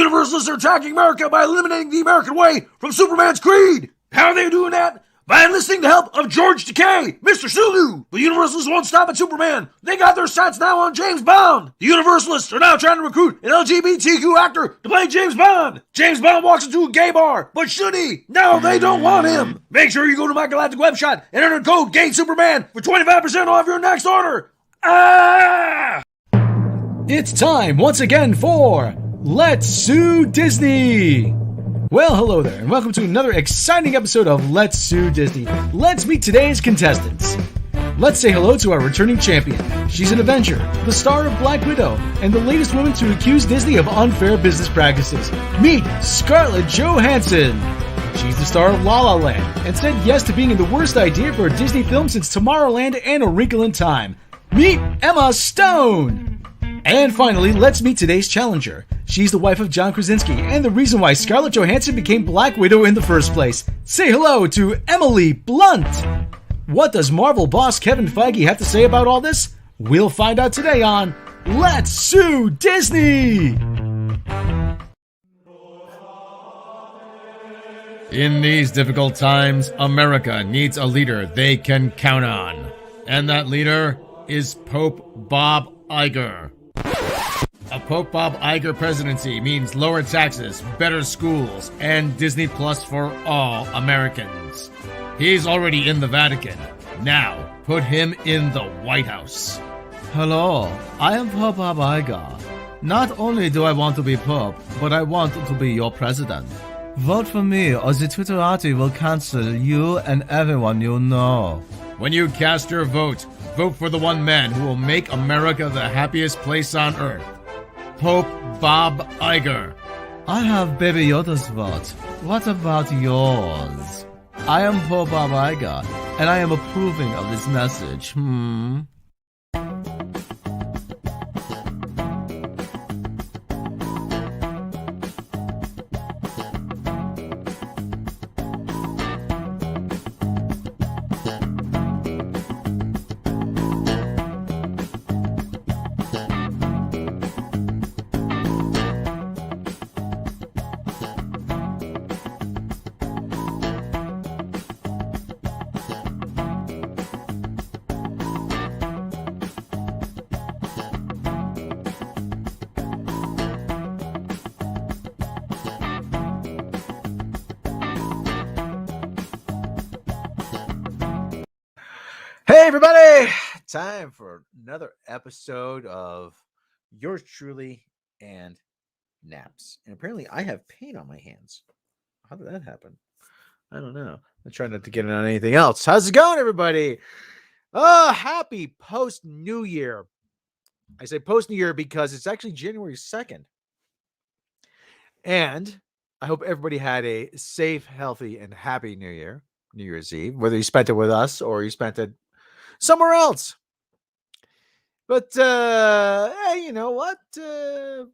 Universalists are attacking America by eliminating the American way from Superman's creed. How are they doing that? By enlisting the help of George Takei, Mr. Sulu. The Universalists won't stop at Superman. They got their sights now on James Bond. The Universalists are now trying to recruit an LGBTQ actor to play James Bond. James Bond walks into a gay bar, but should he? No, they don't want him. Make sure you go to my galactic webshop and enter code GAYSUPERMAN for 25% off your next order. It's time once again for Let's Sue Disney. Well, hello there, and welcome to another exciting episode of Let's Sue Disney. Let's meet today's contestants. Let's say hello to our returning champion. She's an Avenger, the star of Black Widow, and the latest woman to accuse Disney of unfair business practices. Meet Scarlett Johansson. She's the star of La La Land, and said yes to being in the worst idea for a Disney film since Tomorrowland and A Wrinkle in Time. Meet Emma Stone. And finally, let's meet today's challenger. She's the wife of John Krasinski, and the reason why Scarlett Johansson became Black Widow in the first place. Say hello to Emily Blunt! What does Marvel boss Kevin Feige have to say about all this? We'll find out today on Let's Sue Disney! In these difficult times, America needs a leader they can count on. And that leader is Pope Bob Iger. A Pope Bob Iger presidency means lower taxes, better schools, and Disney Plus for all Americans. He's already in the Vatican. Now, put him in the White House. Hello, I am Pope Bob Iger. Not only do I want to be Pope, but I want to be your president. Vote for me or the Twitterati will cancel you and everyone you know. When you cast your vote, vote for the one man who will make America the happiest place on earth. Pope Bob Iger. I have Baby Yoda's vote. What about yours? I am Pope Bob Iger, and I am approving of this message. Hey, everybody! Time for another episode of yours truly and N.A.P.S. And apparently I have paint on my hands. How did that happen? I don't know. I'm trying not to get it on anything else. How's it going, everybody? Happy post-New Year. I say post-New Year because it's actually January 2nd. And I hope everybody had a safe, healthy, and happy New Year, New Year's Eve, whether you spent it with us or you spent it somewhere else. But hey, you know what?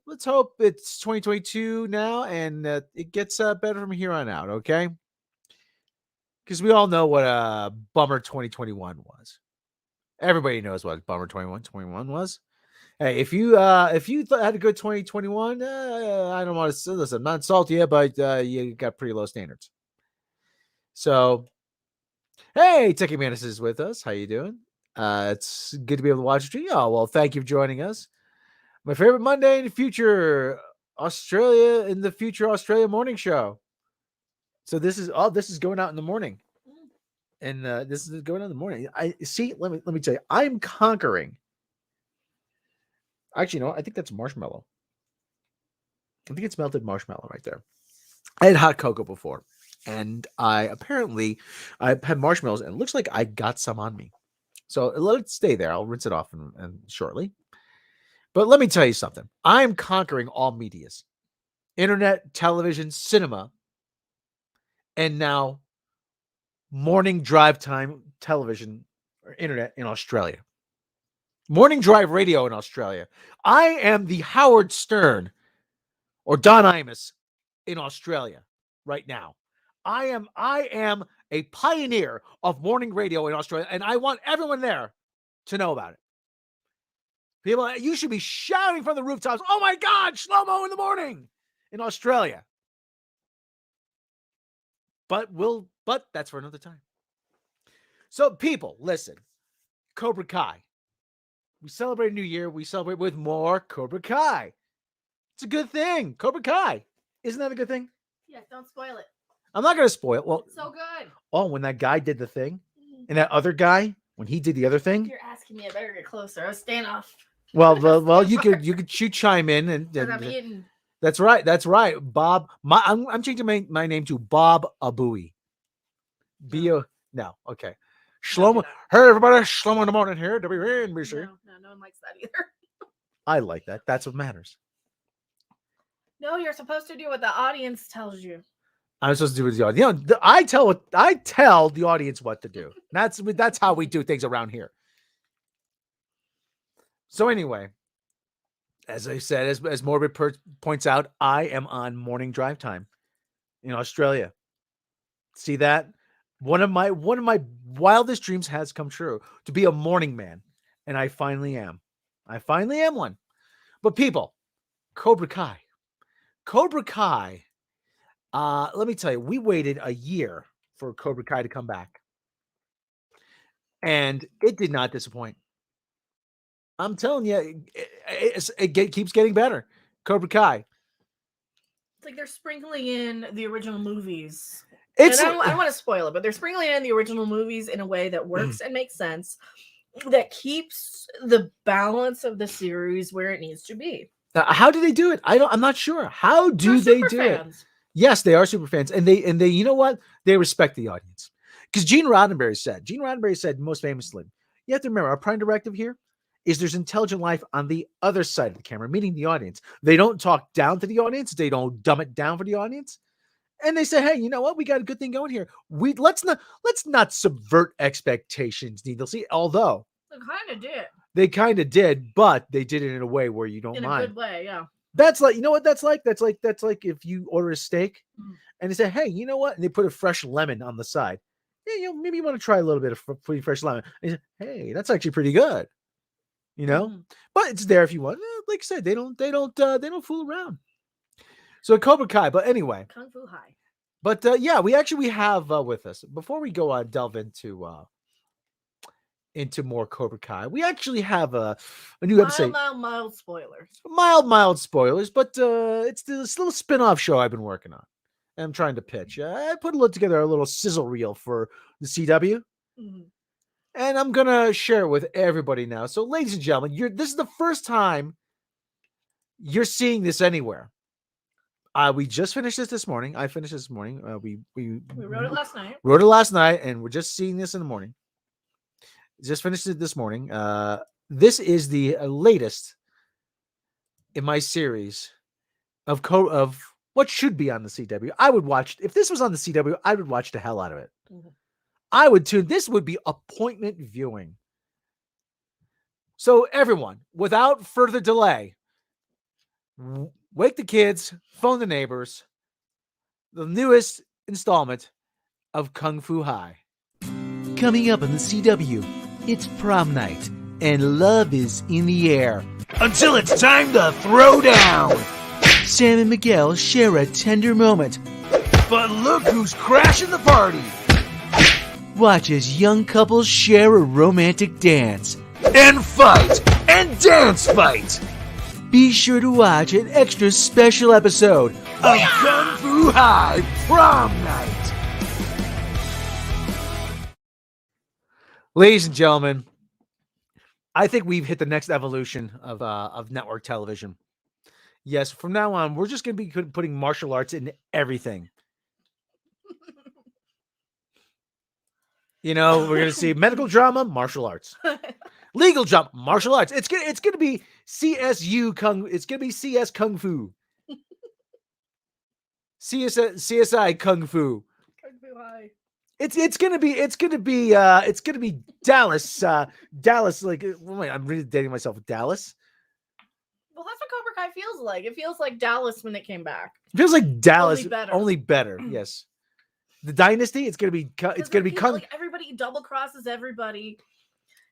Let's hope it's 2022 now and it gets better from here on out, okay? Because we all know what a bummer 2021 was. Everybody knows what bummer 2021 was. Hey, if you had a good 2021, I don't want to say this. I'm not salty yet, but you got pretty low standards. So, hey, Techie Manus is with us. How you doing? It's good to be able to watch you. Oh, well, thank you for joining us. My favorite Monday in the future, Australia morning show. So this is going out in the morning. And this is going out in the morning. I see, let me tell you, I'm conquering. Actually, you know what? I think that's marshmallow. I think it's melted marshmallow right there. I had hot cocoa before. And I had marshmallows, and it looks like I got some on me. So let it stay there. I'll rinse it off and shortly. But let me tell you something. I'm conquering all medias. Internet, television, cinema, and now morning drive time television or internet in Australia. Morning drive radio in Australia. I am the Howard Stern or Don Imus in Australia right now. I am a pioneer of morning radio in Australia, and I want everyone there to know about it. People, you should be shouting from the rooftops, "Oh my God, slow-mo in the morning!" in Australia. But that's for another time. So people, listen. Cobra Kai. We celebrate New Year. We celebrate with more Cobra Kai. It's a good thing. Cobra Kai. Isn't that a good thing? Yeah, don't spoil it. I'm not going to spoil it. Well, It's so good. oh, when that guy did the thing, and that other guy, when he did the other thing. You're asking me. I better get closer. I was staying off. Well, you could chime in and I'm eating. that's right. Bob, I'm changing my name to Bob Abui. No, okay. Shlomo. Hey everybody, Shlomo in the morning here. No, no one likes that either. I like that. That's what matters. No, you're supposed to do what the audience tells you. I'm supposed to do with the audience. You know, I tell the audience what to do. That's how we do things around here. So anyway, as I said, as Morbid points out, I am on morning drive time in Australia. See that? One of my wildest dreams has come true, to be a morning man, and I finally am. I finally am one. But people, Cobra Kai. Let me tell you, we waited a year for Cobra Kai to come back, and it did not disappoint. I'm telling you, it keeps getting better. Cobra Kai. It's like they're sprinkling in the original movies. It's And I don't want to spoil it, but they're sprinkling in the original movies in a way that works and makes sense, that keeps the balance of the series where it needs to be. how do they do it? I'm not sure. How do They're they super do it? fans. Yes, they are super fans, and they you know what? They respect the audience. Because Gene Roddenberry said most famously, you have to remember, our prime directive here is there's intelligent life on the other side of the camera, meaning the audience. They don't talk down to the audience. They don't dumb it down for the audience. And they say, hey, you know what? We got a good thing going here. Let's not subvert expectations needlessly, although They kind of did. but they did it in a way where you don't In mind. a good way, yeah. That's like, you know what that's like? That's like if you order a steak and they say, hey, you know what? And they put a fresh lemon on the side. Yeah, you know, maybe you want to try a little bit of fresh lemon. And you say, hey, that's actually pretty good. You know, but it's there if you want. Like I said, they don't fool around. So Cobra Kai, but anyway, Kung Fu High. but yeah, we have with us, before we go on delve into more Cobra Kai, we actually have a new episode. Mild spoilers. Mild spoilers, but it's this little spin-off show I've been working on. I'm trying to pitch. I put together a little sizzle reel for the CW. And I'm gonna share it with everybody now. So, ladies and gentlemen, this is the first time you're seeing this anywhere. We just finished this morning. I finished this morning. We wrote it last night. Wrote it last night, and we're just seeing this in the morning. Just finished it this morning. This is the latest in my series of what should be on the CW. I would watch, if this was on the CW, I would watch the hell out of it. I would too. This would be appointment viewing. So everyone, without further delay, wake the kids, phone the neighbors. The newest installment of Kung Fu High. Coming up on the CW, it's prom night, and love is in the air. Until it's time to throw down. Sam and Miguel share a tender moment. But look who's crashing the party. Watch as young couples share a romantic dance. And fight! And dance fight! Be sure to watch an extra special episode of Kung Fu High Prom Night. Ladies and gentlemen, I think we've hit the next evolution of network television. Yes, from now on, we're just going to be putting martial arts in everything. You know, we're going to see medical drama, martial arts. Legal drama, martial arts. It's going to be CSU Kung. It's going to be CS Kung Fu. CSI Kung Fu. Kung Fu High. It's gonna be Dallas. Dallas, like, wait, I'm really dating myself with Dallas. Well, that's what Cobra Kai feels like. It feels like Dallas when it came back. It feels like Dallas, Only better. Yes, the Dynasty. It's gonna be Like everybody double crosses everybody.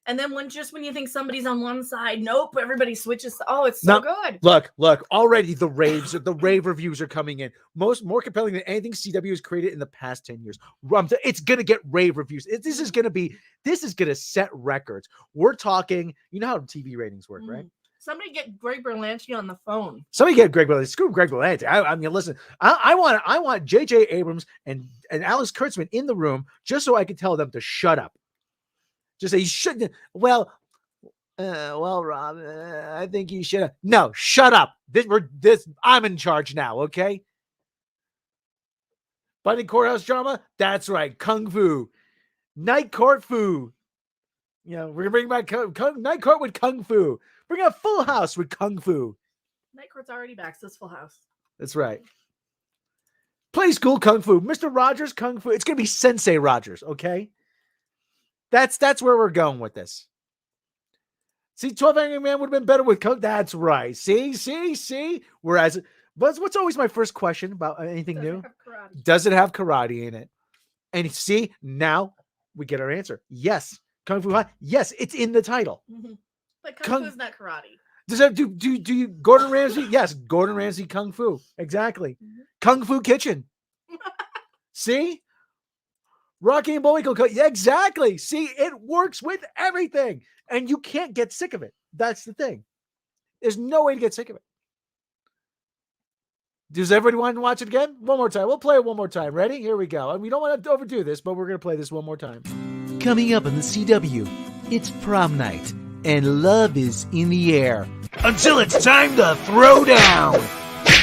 And then when you think somebody's on one side, nope, everybody switches. Oh, it's so good. Look, already the rave reviews are coming in. More compelling than anything CW has created in the past 10 years. It's gonna get rave reviews. This is gonna set records. We're talking, you know how TV ratings work, right? Somebody get Greg Berlanti on the phone. Somebody get Greg Berlanti. Screw Greg Berlanti. I mean, listen, I want J.J. Abrams and Alex Kurtzman in the room just so I can tell them to shut up. Just say you shouldn't. Well, Rob, I think you should. No, shut up. I'm in charge now. Okay. Bunny courthouse drama. That's right. Kung Fu, night court fu. You know, we're gonna bring back night court with Kung Fu. Bring out Full House with Kung Fu. Night Court's already back, so it's Full House. That's right. Play school Kung Fu. Mr. Rogers Kung Fu. It's going to be Sensei Rogers, okay? That's where we're going with this. See, 12 Angry Man would have been better with Kung. That's right. See? Whereas, what's always my first question about anything new? Does it have karate in it? And see, now we get our answer. Yes. Kung Fu High. Yes, it's in the title. Mm-hmm. But Kung Fu's not karate. Does that do you Gordon Ramsay? Yes, Gordon Ramsay Kung Fu. Exactly. Mm-hmm. Kung Fu Kitchen. See? Rocky and Bullwinkle. Yeah, exactly. See, it works with everything. And you can't get sick of it. That's the thing. There's no way to get sick of it. Does everybody want to watch it again? One more time. We'll play it one more time. Ready? Here we go. And we don't want to overdo this, but we're going to play this one more time. Coming up on the CW, it's prom night. And love is in the air. Until it's time to throw down.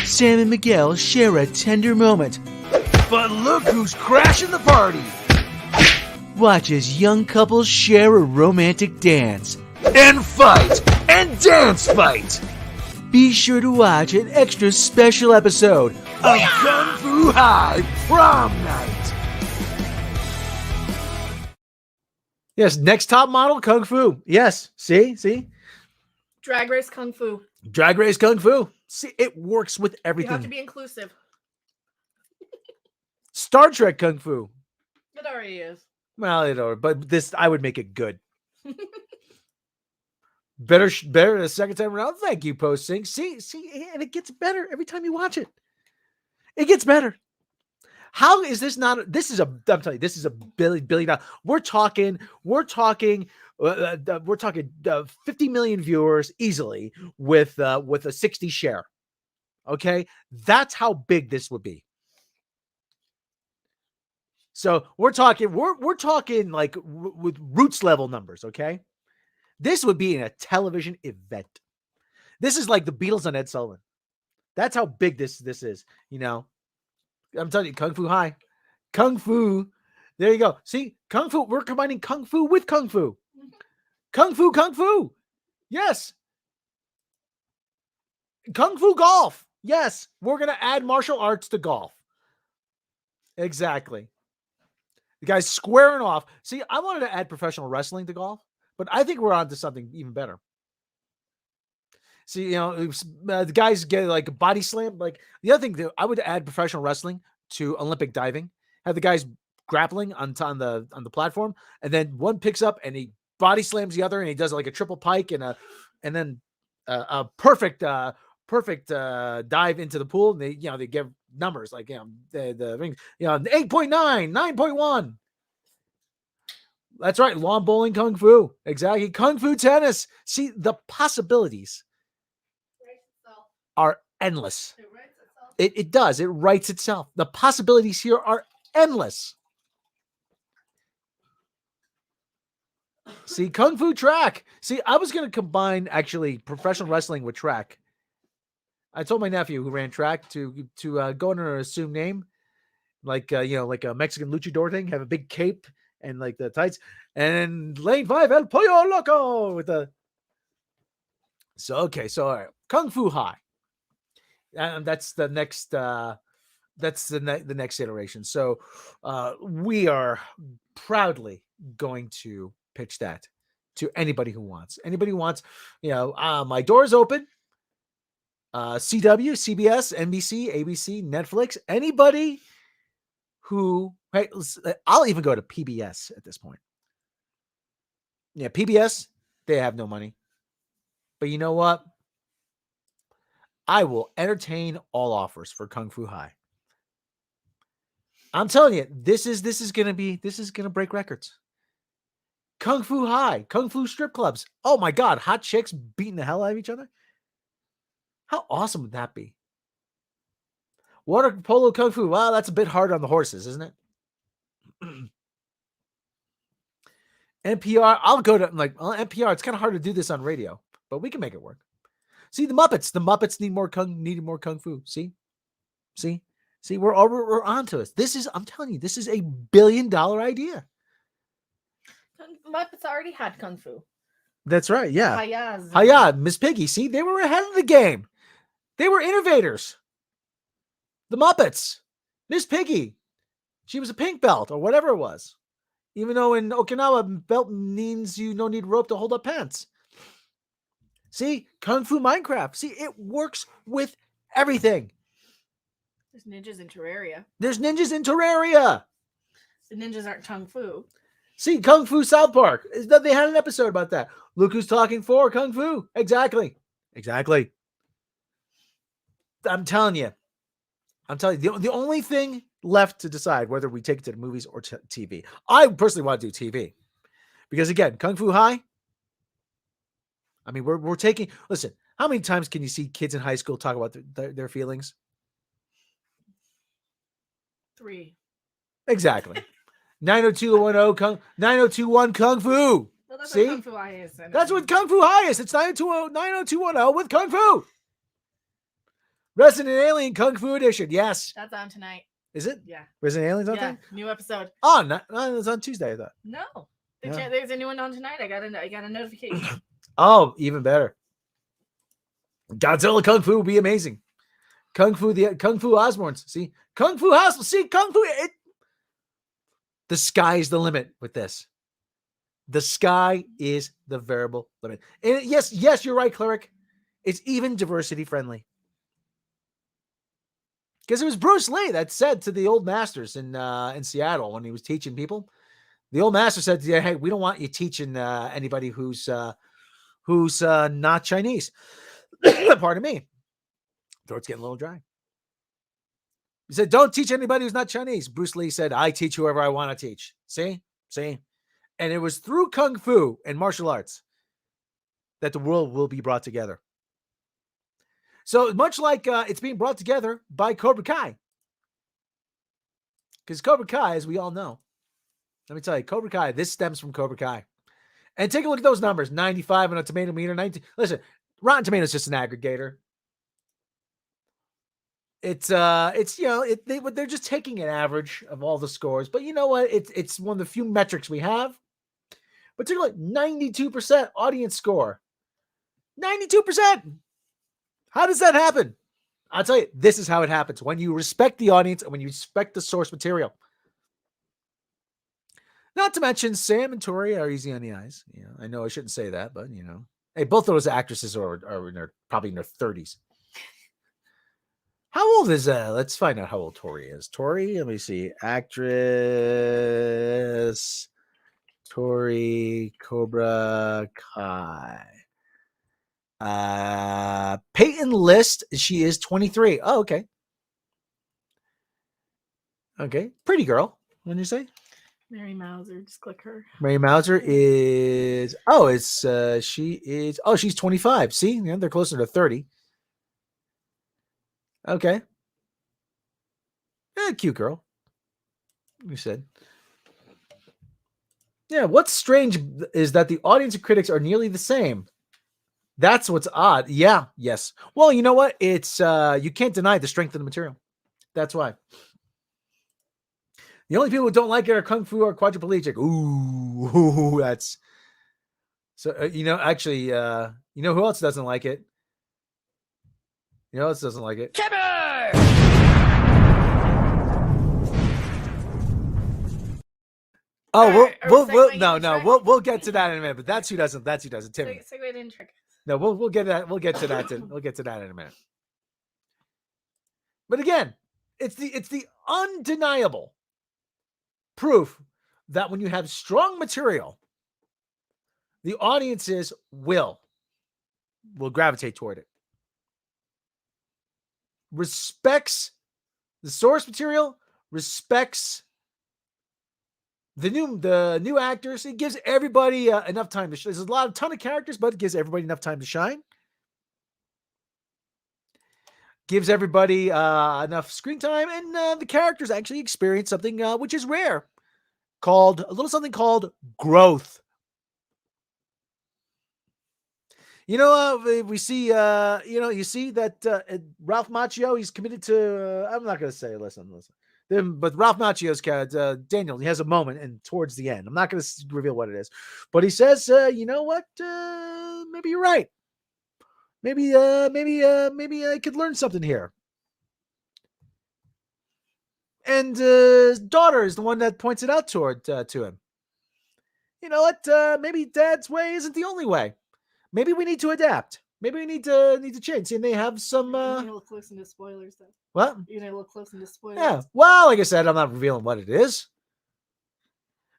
Sam and Miguel share a tender moment. But look who's crashing the party. Watch as young couples share a romantic dance. And fight. And dance fight. Be sure to watch an extra special episode of Kung Fu High Prom Night. Yes, next top model, Kung Fu. Yes, see? Drag Race Kung Fu. Drag Race Kung Fu. See, it works with everything. You have to be inclusive. Star Trek Kung Fu. It already is. Well, but this, I would make it good. Better the second time around. Thank you, Posting. See, and it gets better every time you watch it. It gets better. How is this not? I'm telling you, this is a billion. We're talking 50 million viewers easily with a 60 share. Okay, that's how big this would be. So we're talking like with Roots level numbers. Okay, this would be in a television event. This is like the Beatles on Ed Sullivan. That's how big this is. You know. I'm telling you, Kung Fu High. Kung Fu. There you go. See, Kung Fu. We're combining Kung Fu with Kung Fu. Kung Fu. Yes. Kung Fu golf. Yes. We're going to add martial arts to golf. Exactly. The guy's squaring off. See, I wanted to add professional wrestling to golf, but I think we're on to something even better. See, you know, the guys get like a body slam. Like the other thing that I would add professional wrestling to Olympic diving. Have the guys grappling on the platform, and then one picks up and he body slams the other, and he does like a triple pike and then a perfect dive into the pool. And they give numbers like the rings, 8.9, 9.1. That's right, lawn bowling, Kung Fu, exactly, Kung Fu tennis. See, the possibilities are endless. It does. It writes itself. The possibilities here are endless. See, Kung Fu track. See, I was going to combine actually professional wrestling with track. I told my nephew who ran track to go under an assumed name, like like a Mexican luchador thing, have a big cape and like the tights, and lane 5 El Pollo Loco with the. So all right, Kung Fu High. And that's the next the next iteration. So we are proudly going to pitch that to anybody who wants. My door is open. CW, CBS, NBC, ABC, Netflix, anybody who, I'll even go to PBS at this point. Yeah, PBS, they have no money. But you know what? I will entertain all offers for Kung Fu High. I'm telling you, this is gonna break records. Kung Fu High, Kung Fu strip clubs. Oh my God, hot chicks beating the hell out of each other. How awesome would that be? Water polo Kung Fu. Well, that's a bit hard on the horses, isn't it? NPR. I'll go to NPR. It's kind of hard to do this on radio, but we can make it work. See the Muppets. The Muppets needed more kung fu. See, we're onto us. I'm telling you, this is a $1 billion idea. Muppets already had kung fu. That's right. Yeah. Hayas. Hiya, Miss Piggy. See, they were ahead of the game. They were innovators. The Muppets. Miss Piggy. She was a pink belt or whatever it was. Even though in Okinawa, belt means you don't need rope to hold up pants. See, Kung Fu Minecraft. See, it works with everything. There's ninjas in Terraria. The ninjas aren't Kung Fu. See, Kung Fu South Park. They had an episode about that. Look who's talking for Kung Fu. Exactly. I'm telling you. The only thing left to decide whether we take it to the movies or TV. I personally want to do TV. Because again, Kung Fu High. I mean, we're taking... Listen, how many times can you see kids in high school talk about their feelings? 3. Exactly. 90221 Kung Fu. Well, that's See? what Kung Fu High is. That's what Kung Fu High is. It's 90210 with Kung Fu. Resident Alien Kung Fu Edition. Yes. That's on tonight. Is it? Yeah. Resident Alien's on Yeah. there? New episode. Oh, no, it's on Tuesday, I thought. No. Yeah. There's a new one on tonight. I got a notification. Oh, even better. Godzilla Kung Fu will be amazing. Kung Fu Osborns. See? Kung Fu House. See, Kung Fu. The sky's the limit with this. The sky is the variable limit. And yes, you're right, Cleric. It's even diversity friendly. Because it was Bruce Lee that said to the old masters in Seattle when he was teaching people. The old master said, "Hey, we don't want you teaching anybody who's not Chinese." Pardon me. Throat's getting a little dry. He said, "Don't teach anybody who's not Chinese." Bruce Lee said, "I teach whoever I want to teach." See? And it was through Kung Fu and martial arts that the world will be brought together. So much like it's being brought together by Cobra Kai. Because Cobra Kai, as we all know, let me tell you, Cobra Kai, this stems from Cobra Kai. And take a look at those numbers. 95 on a tomato meter. 19. Listen, Rotten Tomatoes is just an aggregator. They're just taking an average of all the scores. But you know what? It's one of the few metrics we have. Particularly 92% audience score. 92%. How does that happen? I'll tell you, this is how it happens. When you respect the audience and when you respect the source material. Not to mention, Sam and Tori are easy on the eyes. I know I shouldn't say that, but hey, both of those actresses are probably in their 30s. How old is let's find out how old Tori is. Tori, let me see. Actress Tori Cobra Kai. Peyton List, she is 23. Oh, okay. Okay. Pretty girl, wouldn't you say? Mary Mauser, just click her. Mary Mauser is she's 25. See, they're closer to 30. Okay. Cute girl. You said. Yeah, what's strange is that the audience and critics are nearly the same. That's what's odd. Yeah, yes. Well, you know what? It's you can't deny the strength of the material. That's why. The only people who don't like it are kung fu or quadriplegic. Ooh, that's so. Actually, you know who else doesn't like it? You know who else doesn't like it? Oh, we'll get to that in a minute. But that's who doesn't. Timmy. Segue in trick. No, we'll get that. We'll get to that. We'll get to that in a minute. But again, it's the undeniable proof that when you have strong material, the audiences will gravitate toward it. Respects the source material, respects the new actors. It gives everybody enough time to shine. There's a ton of characters, but it gives everybody enough time to shine. Gives everybody enough screen time, and the characters actually experience something which is rare, called something called growth. We see, you see that Ralph Macchio, he's committed to, I'm not going to say, listen. But Ralph Macchio's character, Daniel, he has a moment and towards the end. I'm not going to reveal what it is. But he says, you know what? Maybe you're right. Maybe I could learn something here. And his daughter is the one that points it out to him. You know what? Maybe Dad's way isn't the only way. Maybe we need to adapt. Maybe we need to change. And they have some. You're gonna look close into spoilers, though. What? You're gonna look close into spoilers. Yeah. Well, like I said, I'm not revealing what it is.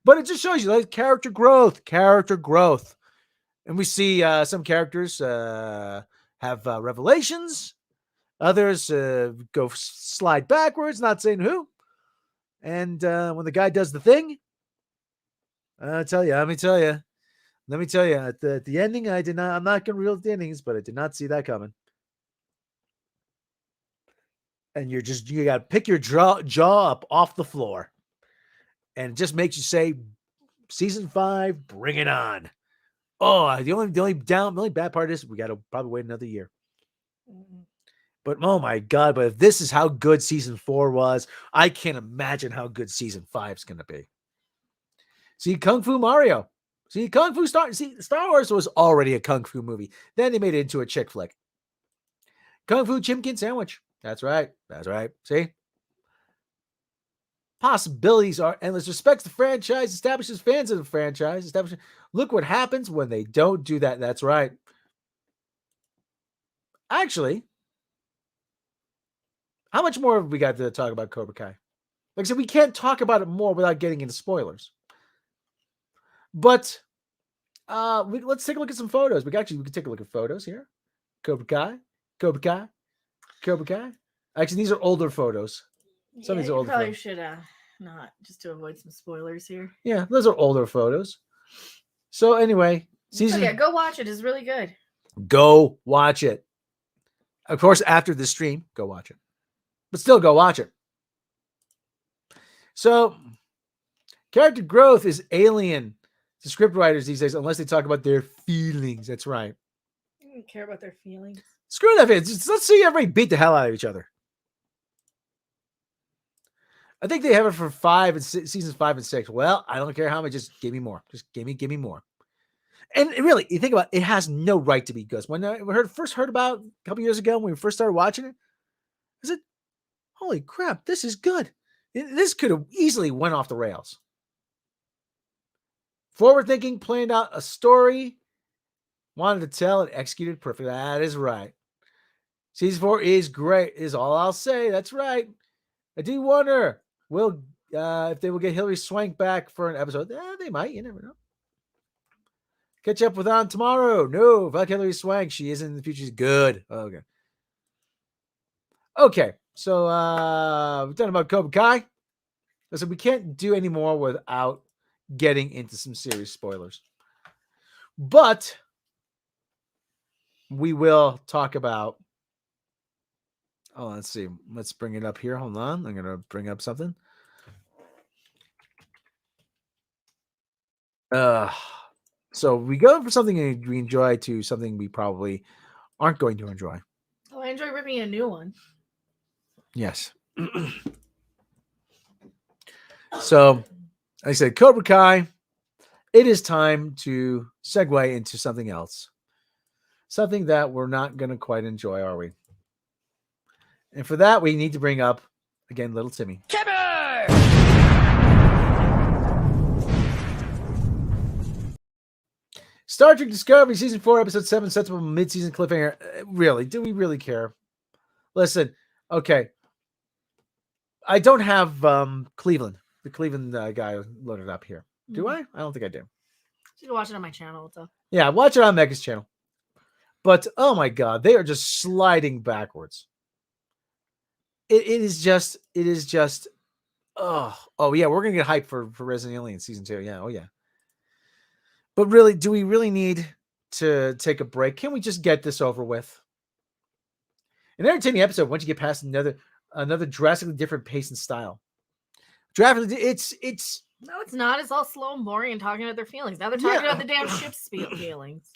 But it just shows you like character growth. And we see some characters have revelations. Others go slide backwards, not saying who. And when the guy does the thing, let me tell you, at the ending, I'm not going to reveal the endings, but I did not see that coming. And you got to pick your jaw up off the floor. And it just makes you say, season 5, bring it on. Oh, the only bad part is we got to probably wait another year. Mm-hmm. But oh my God, but if this is how good season 4 was, I can't imagine how good season 5 is going to be. See, Kung Fu Mario. See, Star Wars was already a Kung Fu movie. Then they made it into a chick flick. Kung Fu Chimkin Sandwich. That's right. See? Possibilities are endless. Respects the franchise, establishes fans of the franchise. Look what happens when they don't do that. That's right. Actually, how much more have we got to talk about Cobra Kai? Like I said, we can't talk about it more without getting into spoilers. But let's take a look at some photos. We can take a look at photos here. Cobra Kai. Actually, these are older photos. Some of these are older. Probably should not, just to avoid some spoilers here. Yeah, those are older photos. So anyway, go watch it. It's really good. Go watch it. Of course, after the stream, go watch it. But still, go watch it. So, character growth is alien to scriptwriters these days, unless they talk about their feelings. That's right. I don't care about their feelings. Screw that. Let's see everybody beat the hell out of each other. I think they have it for seasons 5 and 6. Well, I don't care how much. Just give me more. Just give me more. And really, you think about it, it has no right to be good. When I first heard about a couple years ago, when we first started watching it, I said, holy crap, this is good. This could have easily went off the rails. Forward thinking, planned out a story, wanted to tell and executed perfectly. That is right. Season 4 is great, is all I'll say. That's right. I do wonder, if they will get Hilary Swank back for an episode. They might. You never know. Catch up with on tomorrow. No, fuck Hilary Swank. She is in the future. She's good. Okay. So we've done about Cobra Kai. Listen, we can't do any more without getting into some serious spoilers. But we will talk about. Oh, let's see. Let's bring it up here. Hold on. I'm going to bring up something. So we go from something we enjoy to something we probably aren't going to enjoy. Oh, I enjoy ripping a new one. Yes. So, like I said, Cobra Kai, it is time to segue into something else. Something that we're not going to quite enjoy, are we? And for that, we need to bring up, again, little Timmy. Star Trek Discovery Season 4, Episode 7 sets up a mid-season cliffhanger. Really? Do we really care? Listen, okay. I don't have Cleveland, the Cleveland guy loaded up here. Do I? I don't think I do. You can watch it on my channel. So. Yeah, watch it on Mega's channel. But oh my god, they are just sliding backwards. It is just oh yeah, we're gonna get hyped for Resident Alien season 2. Yeah, oh yeah. But really, do we really need to take a break? Can we just get this over with? An entertaining episode once you get past another drastically different pace and style. It's No, it's not. It's all slow and boring and talking about their feelings. Now they're talking Yeah. about the damn ship's feelings.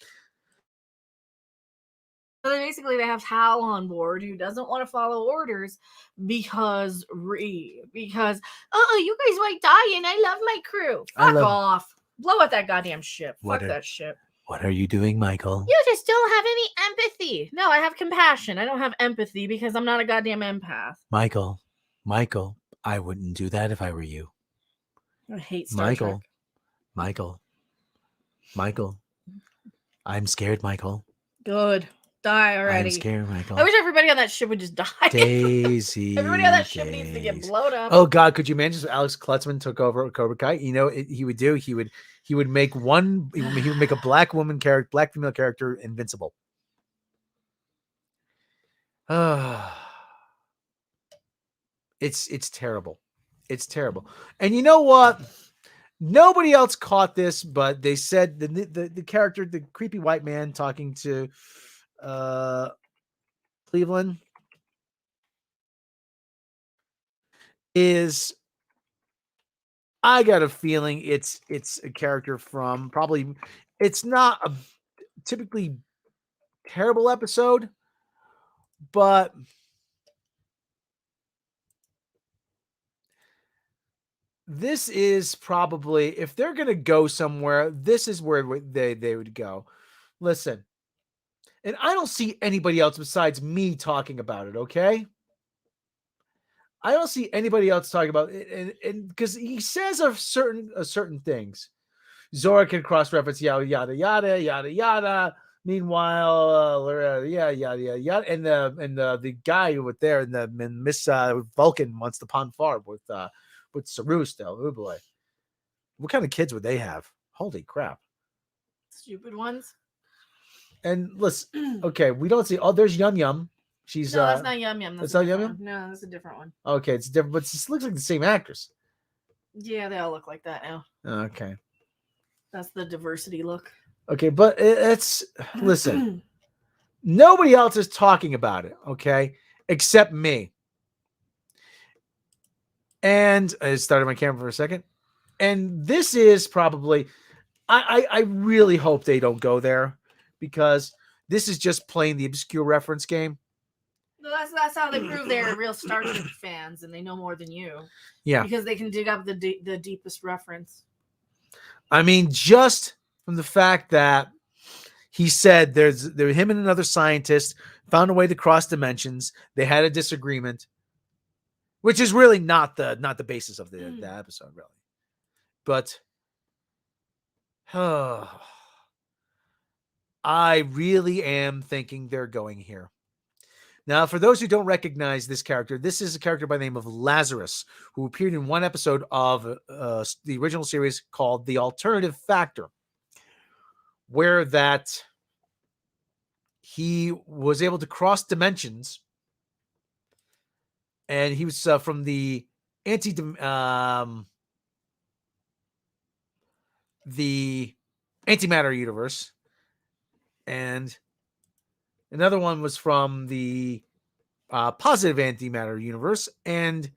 So basically, they have Hal on board who doesn't want to follow orders because you guys might die and I love my crew. Fuck off. Blow up that goddamn ship. Fuck that ship. What are you doing, Michael? You just don't have any empathy. No, I have compassion. I don't have empathy because I'm not a goddamn empath. Michael, I wouldn't do that if I were you. I hate Star Trek. Michael. I'm scared, Michael. Good. Die already. I'm scared, Michael. I wish everybody on that ship would just die. Daisy. Everybody on that ship needs to get blown up. Oh God, could you imagine if Alex Klutzman took over Cobra Kai? You know, he would make a black female character invincible. It's terrible. It's terrible. And you know what? Nobody else caught this, but they said the character, the creepy white man talking to Cleveland is, I got a feeling it's a character from probably, it's not a typically terrible episode, but this is probably, if they're going to go somewhere, this is where they would go. Listen, and I don't see anybody else besides me talking about it, okay? I don't see anybody else talking about it, and because he says certain things. Zora can cross-reference yada yada yada yada yada. Meanwhile, yada yada yada, and the guy with there and Miss Vulcan wants to pond farm with Saru still. Oh boy, what kind of kids would they have? Holy crap! Stupid ones. And listen, okay, we don't see. Oh, there's Yum Yum. She's no, that's not Yum Yum. That's not Yum Yum. No, that's a different one. Okay, it's different, but it looks like the same actress. Yeah, they all look like that now. Okay, that's the diversity look. Okay, but it's listen. Nobody else is talking about it. Okay, except me. And I started my camera for a second. And this is probably, I really hope they don't go there, because this is just playing the obscure reference game. No, that's how they prove they're real Star Trek fans and they know more than you. Yeah. Because they can dig up the deepest reference. I mean, just from the fact that he said there him and another scientist found a way to cross dimensions. They had a disagreement, which is really not the basis of the episode, really. But I really am thinking they're going here. Now, for those who don't recognize this character, this is a character by the name of Lazarus, who appeared in one episode of the original series called The Alternative Factor, where that he was able to cross dimensions, and he was from the antimatter universe, and another one was from the positive antimatter universe. And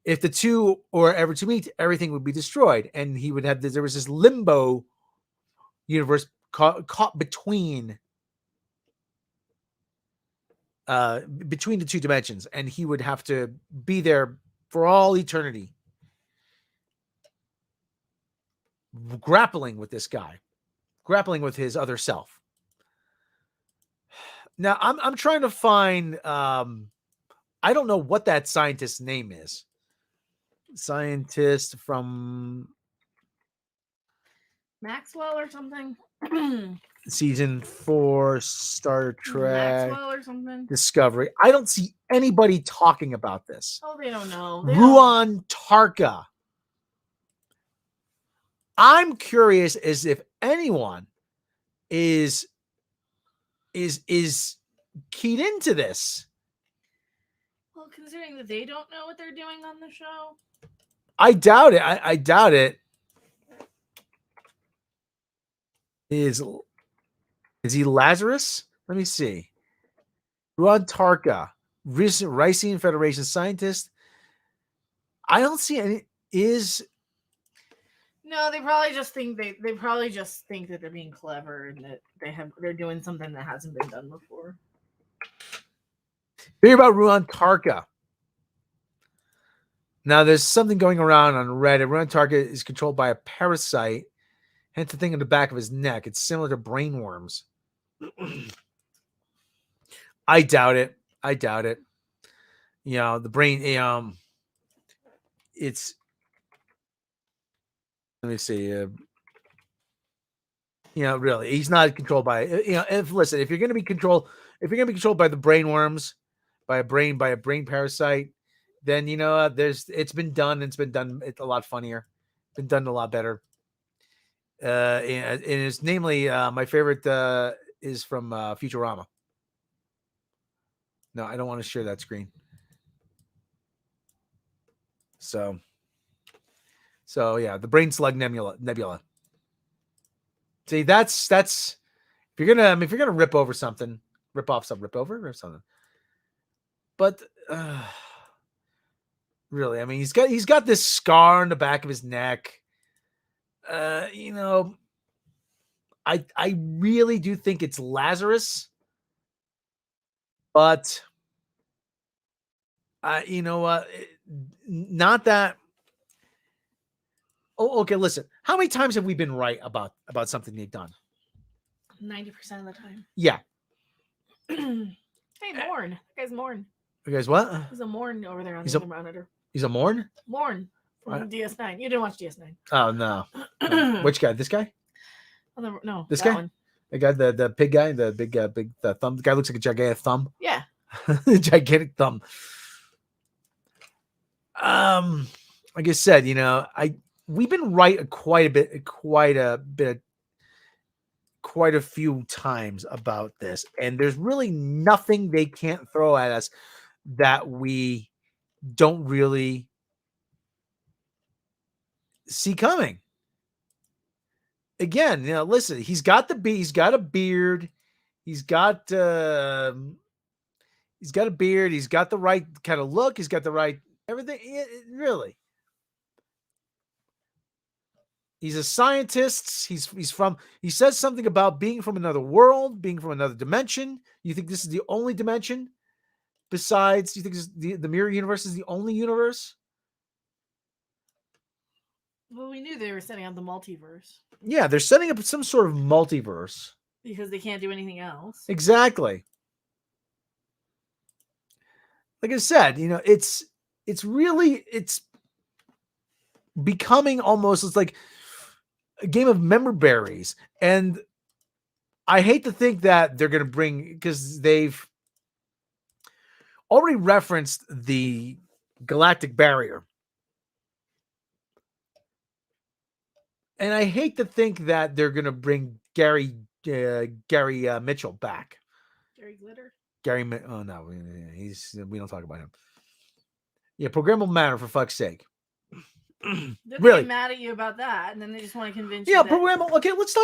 if the two were ever to meet, everything would be destroyed, and he would have there was this limbo universe caught between the two dimensions, and he would have to be there for all eternity, grappling with this guy, grappling with his other self. Now I'm trying to find I don't know what that scientist's name is. Scientist from Maxwell or something. Season 4 Star Trek Maxwell or something. Discovery. I don't see anybody talking about this. Oh, they don't know. Ruan Tarka. I'm curious as if anyone is keyed into this. Well, considering that they don't know what they're doing on the show. I doubt it. I doubt it. Is he Lazarus? Let me see. Ruan Tarka, Rycian Federation scientist. I don't see any. No, they probably just think they probably just think that they're being clever and that they're doing something that hasn't been done before. Hear about Ruan Tarka. Now, there's something going around on Reddit. Ruan Tarka is controlled by a parasite, hence the thing in the back of his neck. It's similar to brainworms. I doubt it. You know, the brain. It's. Let me see. You know, really, he's not controlled by. You know, if you're going to be controlled by the brainworms, by a brain parasite, then you know it's been done. It's been done. It's a lot funnier. Been done a lot better. And it's namely my favorite is from Futurama. No, I don't want to share that screen. So yeah, the brain slug nebula. See, that's if you're gonna rip over something, rip something. But really, I mean, he's got this scar on the back of his neck. You know, I really do think it's Lazarus, but you know what? Not that. Oh, okay. Listen, how many times have we been right about something they've done? 90% of the time. Yeah. Hey, Morn. That guy's Morn. You guys, what? He's a Morn over there on the other monitor. He's a Morn? Morn from DS9. You didn't watch DS9. Oh no. Which guy? This guy? No. This guy? One. The guy, the pig guy, the big the thumb. The guy looks like a gigantic thumb. Yeah. Gigantic thumb. Like I said, you know, we've been right quite a few times about this, and there's really nothing they can't throw at us that we don't really see coming. Again, you know, listen, he's got a beard, he's got a beard, he's got the right kind of look, he's got the right everything. Really, he's a scientist. He says something about being from another world, being from another dimension. You think this is the only dimension? Besides, you think the mirror universe is the only universe? Well, we knew they were setting up the multiverse. Yeah, they're setting up some sort of multiverse. Because they can't do anything else. Exactly. Like I said, you know, it's becoming almost, it's like a game of member berries. And I hate to think that they're going to bring, because they've already referenced the galactic barrier. And I hate to think that they're going to bring Gary Mitchell back. Gary Glitter? Oh no, we don't talk about him. Yeah, programmable matter, for fuck's sake. They're Really mad at you about that, and then they just want to convince you. Yeah, programmable. Okay, let's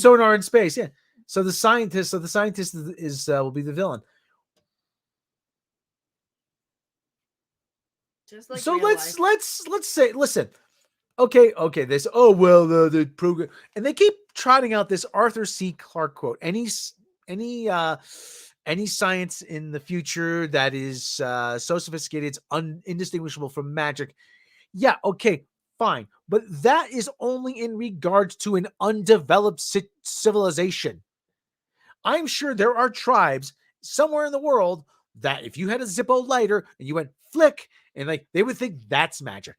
sonar in space. Yeah. So the scientist is will be the villain. Just like so let's say, listen. Okay. This. Oh well, the program, and they keep trotting out this Arthur C. Clarke quote. Any science in the future that is so sophisticated it's indistinguishable from magic. Yeah, okay, fine. But that is only in regards to an undeveloped civilization. I'm sure there are tribes somewhere in the world that if you had a Zippo lighter and you went flick, and like they would think that's magic.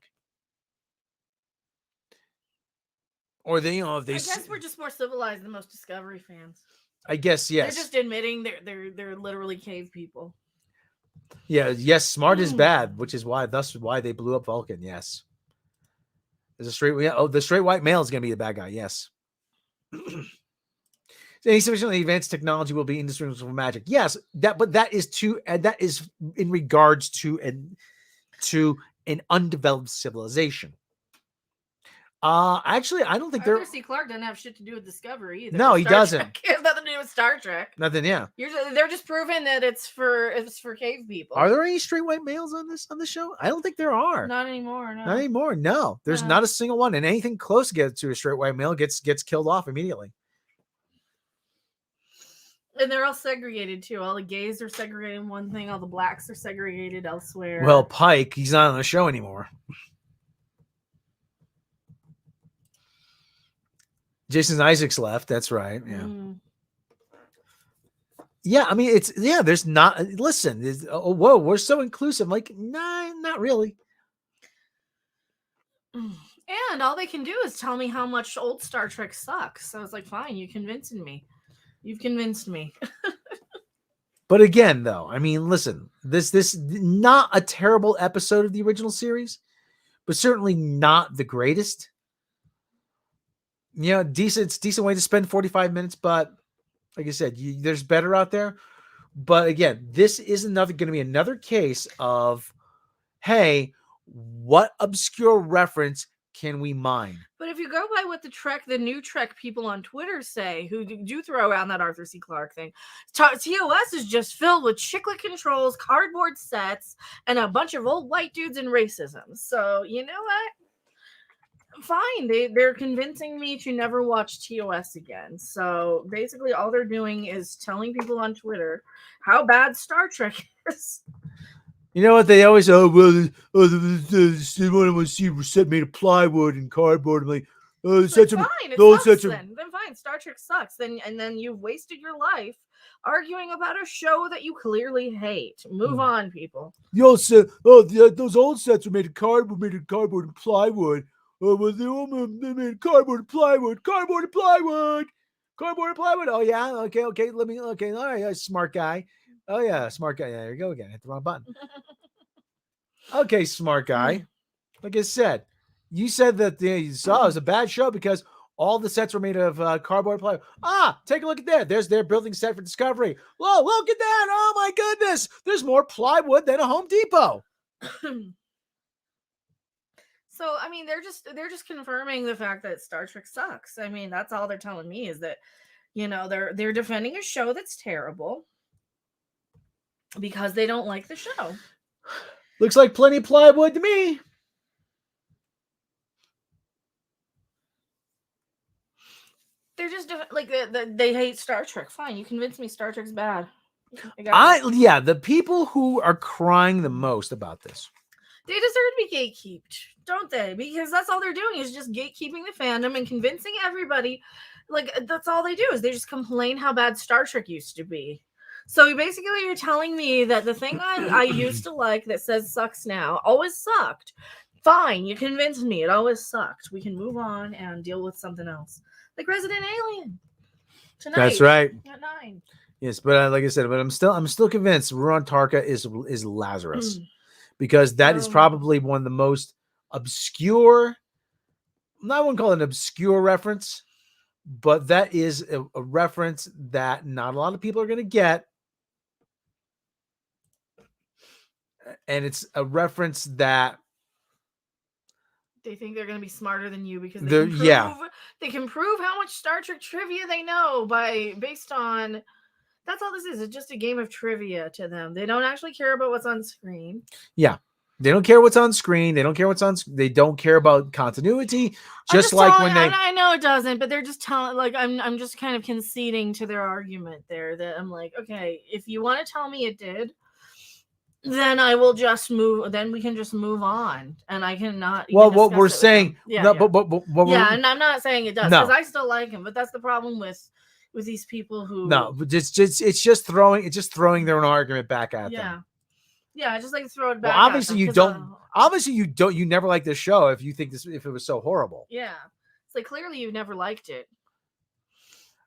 Or they, I guess we're just more civilized than most Discovery fans. I guess, yes. They're just admitting they're literally cave people. Yeah, yes, smart is bad, which is why they blew up Vulcan. Yes. There's a straight the straight white male is gonna be the bad guy, yes. Any sufficiently advanced technology will be indistinguishable from magic. Yes, but that is in regards to an undeveloped civilization. Actually, I don't think Arthur C. Clarke doesn't have shit to do with Discovery either. No, he Star doesn't. Trek has nothing to do with Star Trek. Nothing. Yeah. They're just proving that it's for cave people. Are there any straight white males on the show? I don't think there are. Not anymore. No. Not anymore. No, there's No. not a single one, and anything close to a straight white male gets killed off immediately. And they're all segregated too. All the gays are segregated in one thing. All the blacks are segregated elsewhere. Well, Pike, he's not on the show anymore. Jason Isaacs left. That's right. Yeah. Mm. Yeah. I mean, there's not. Listen. Whoa, we're so inclusive. Like, nah, not really. And all they can do is tell me how much old Star Trek sucks. So it's like, fine, you've convinced me. But again, though, I mean, listen, this not a terrible episode of the original series, but certainly not the greatest. Decent way to spend 45 minutes, but like I said, there's better out there. But again, this is going to be another case of, hey, what obscure reference can we mine? But if you go by what the new Trek people on Twitter say, who do throw around that Arthur C. Clarke thing, TOS is just filled with chiclet controls, cardboard sets, and a bunch of old white dudes and racism. So you know what? Fine, they're convincing me to never watch TOS again. So basically, all they're doing is telling people on Twitter how bad Star Trek is. You know what they always the one I want to see was set made of plywood and cardboard. I'm like, Fine, then fine. Star Trek sucks. Then you've wasted your life arguing about a show that you clearly hate. Move on, people. The old set, those old sets were made of cardboard and plywood. Well, they made cardboard and plywood. Oh yeah, okay. All right, smart guy. Oh yeah, smart guy. There you go again. Hit the wrong button. Okay, smart guy. Like I said, you said that you saw it was a bad show because all the sets were made of cardboard and plywood. Take a look at that. There's their building set for Discovery. Whoa, look at that. Oh my goodness. There's more plywood than a Home Depot. So I mean, they're just confirming the fact that Star Trek sucks. I mean, that's all they're telling me is that, they're defending a show that's terrible because they don't like the show. Looks like plenty of plywood to me. They're just like they hate Star Trek. Fine, you convinced me Star Trek's bad. The people who are crying the most about this, they deserve to be gatekeeped, don't they? Because that's all they're doing is just gatekeeping the fandom and convincing everybody. Like, that's all they do is they just complain how bad Star Trek used to be. So basically you're telling me that the thing I used to like that says sucks now always sucked. Fine, you convinced me it always sucked. We can move on and deal with something else. Like Resident Alien. Tonight. That's right. At 9. Yes, but like I said, but I'm still convinced Ruron Tarka is Lazarus. Because that is probably one of the most obscure, I wouldn't call it an obscure reference, but that is a reference that not a lot of people are going to get. And it's a reference that they think they're going to be smarter than you because they can prove how much Star Trek trivia they know based on. That's all this is. It's just a game of trivia to them. They don't actually care about what's on screen. Yeah. They don't care what's on screen. They don't care about continuity. I know it doesn't, but they're just telling, like, I'm just kind of conceding to their argument there that I'm like, okay, if you want to tell me it did, then I will just move. Then we can just move on, and I cannot. Well, what we're saying, and I'm not saying it does because I still like him, but that's the problem with these people who but it's just throwing their own argument back at them. Yeah, just like throw it back. Well, obviously you never liked this show if it was so horrible. Yeah, it's like clearly you've never liked it.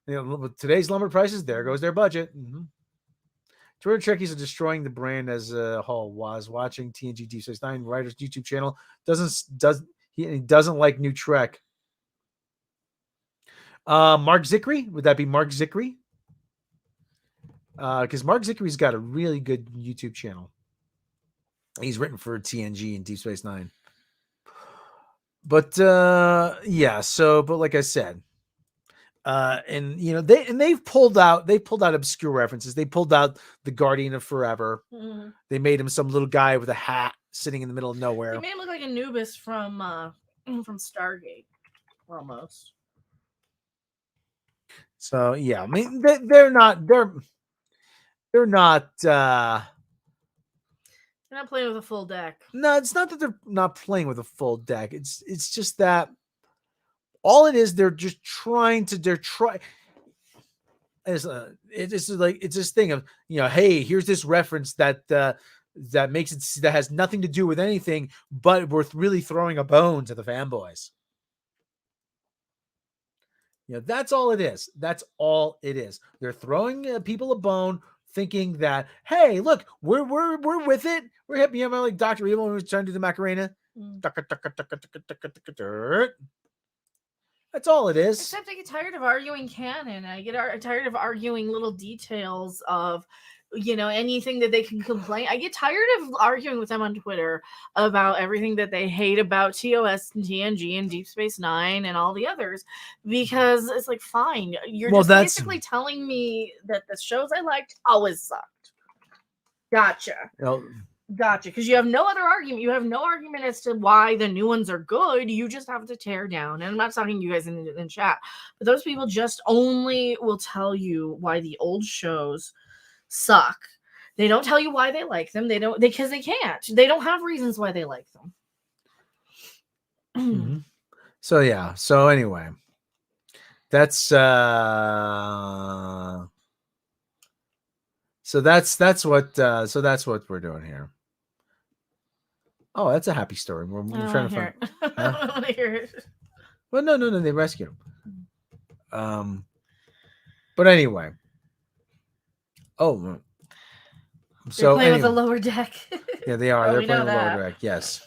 With today's lumber prices, there goes their budget. Twitter Trekkies are destroying the brand as a whole. Was watching TNG Deep Space Nine writer's YouTube channel. He doesn't like New Trek. Mark Zickery. Would that be Mark Zickery? Because Mark Zickery's got a really good YouTube channel. He's written for TNG and Deep Space Nine. But yeah, so but like I said, and you know they've pulled out obscure references. They pulled out the Guardian of Forever. Mhm. They made him some little guy with a hat sitting in the middle of They nowhere. made him look like Anubis from Stargate, almost. So yeah, I mean they're not They're not playing with a full deck. no, it's not that they're not playing with a full deck. It's just that all it is they're just trying to it's like it's this thing of, you know, hey, here's this reference that makes it that has nothing to do with anything, but we're really throwing a bone to the fanboys. You know, that's all it is. That's all it is. They're throwing people a bone, thinking that, hey, look, we're with it. We're hip. You know, like Dr. Evil when he was trying to do the Macarena. Mm. That's all it is. Except I get tired of arguing canon. I get tired of arguing little details of, you know, anything that they can complain. I get tired of arguing with them on Twitter about everything that they hate about TOS and TNG and Deep Space Nine and all the others, because it's like, fine, you're just basically telling me that the shows I liked always sucked. Gotcha. You know, Gotcha. Because you have no other argument. You have no argument as to why the new ones are good. You just have to tear down. And I'm not talking to you guys in chat, but those people just only will tell you why the old shows suck. They don't tell you why they like them. Because they can't. They don't have reasons why they like them. Mm-hmm. So yeah. So anyway, that's So that's what we're doing here. Oh, that's a happy story. We're trying to find. I want to hear it. Well, no, they rescued him. But anyway. Oh, so they're playing with the lower deck. Yeah, they are. They're playing with the that. lower deck. Yes.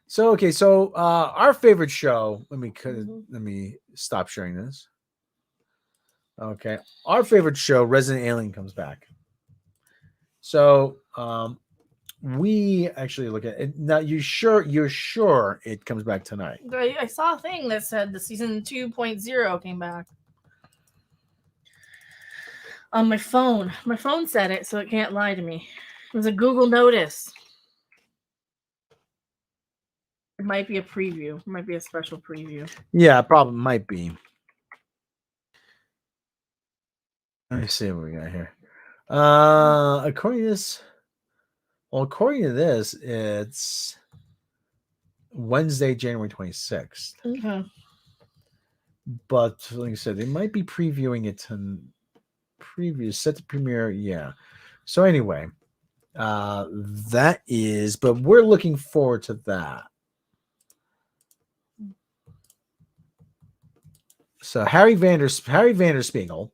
So okay, so our favorite show. Let me stop sharing this. Okay, our favorite show, Resident Alien, comes back. So we actually look at it now. You're sure it comes back tonight? I saw a thing that said the season 2.0 came back on my phone. My phone said it, so it can't lie to me. It was a Google notice. It might be a preview. It might be a special preview. Yeah, probably might be. Let me see what we got here. According to this, it's Wednesday, January 26th. Okay. But like I said, they might be previewing it to set to premiere. Yeah. So anyway, that is, but we're looking forward to that. So Harry Vanderspiegel,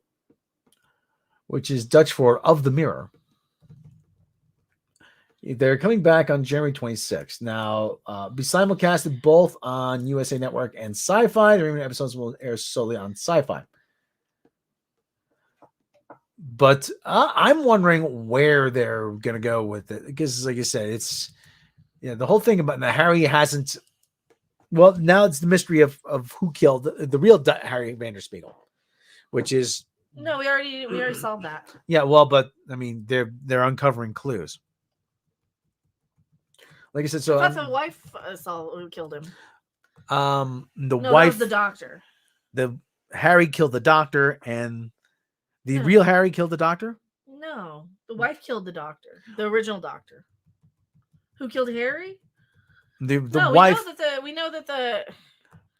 which is Dutch for Of the Mirror. They're coming back on January 26th. Now, be simulcasted both on USA Network and Sci-Fi. The remaining episodes will air solely on Sci-Fi. But I'm wondering where they're going to go with it. Because, like I said, it's the whole thing about Harry hasn't. Well, now it's the mystery of who killed the real Harry Vanderspiegel, which is. No, we already solved that. Yeah, well, but I mean, they're uncovering clues. Like I said, so I thought the wife saw who killed him. The wife, wife, that was the doctor. The Harry killed the doctor, and the real Harry killed the doctor. No, the wife killed the doctor, the original doctor. Who killed Harry? The wife. We know that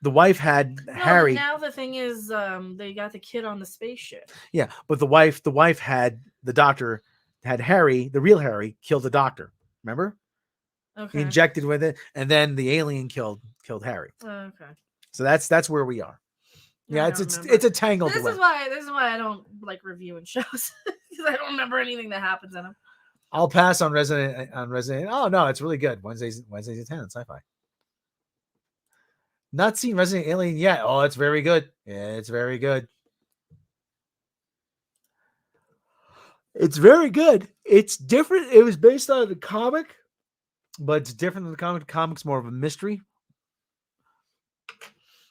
the wife had Harry. Now the thing is, they got the kid on the spaceship. Yeah, but the wife had the doctor, had Harry, the real Harry, killed the doctor. Remember? Okay. He injected with it, and then the alien killed Harry. Okay. So that's where we are. Yeah, it's a tangled. This is why I don't like reviewing shows, because I don't remember anything that happens in them. I'll pass on Resident. Oh no, it's really good. Wednesdays at 10 on Sci-Fi. Not seen Resident Alien yet. Oh, it's very good. Yeah, it's very good. It's very good. It's different. It was based on the comic, but it's different than the comic. The comic's more of a mystery.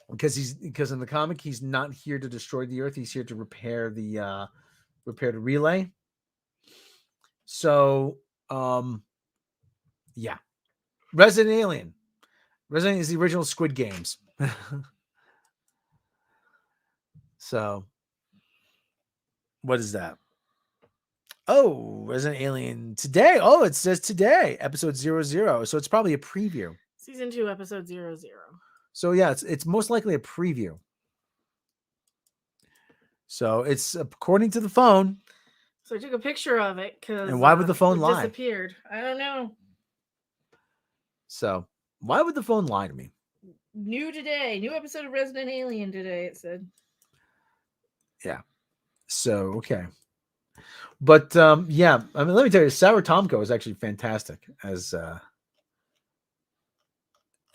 Because in the comic, he's not here to destroy the Earth. He's here to repair the relay. So, yeah. Resident Alien. Resident is the original Squid Games. So, what is that? Oh, Resident Alien today. Oh, it says today, episode 00. So it's probably a preview. Season 2, episode 00. So yeah, it's most likely a preview. So it's according to the phone. So I took a picture of it because. And why would the phone lie? Disappeared. I don't know. So why would the phone lie to me? New today, new episode of Resident Alien today. It said. Yeah. So okay. But yeah, I mean, let me tell you, Sarah Tomko is actually fantastic as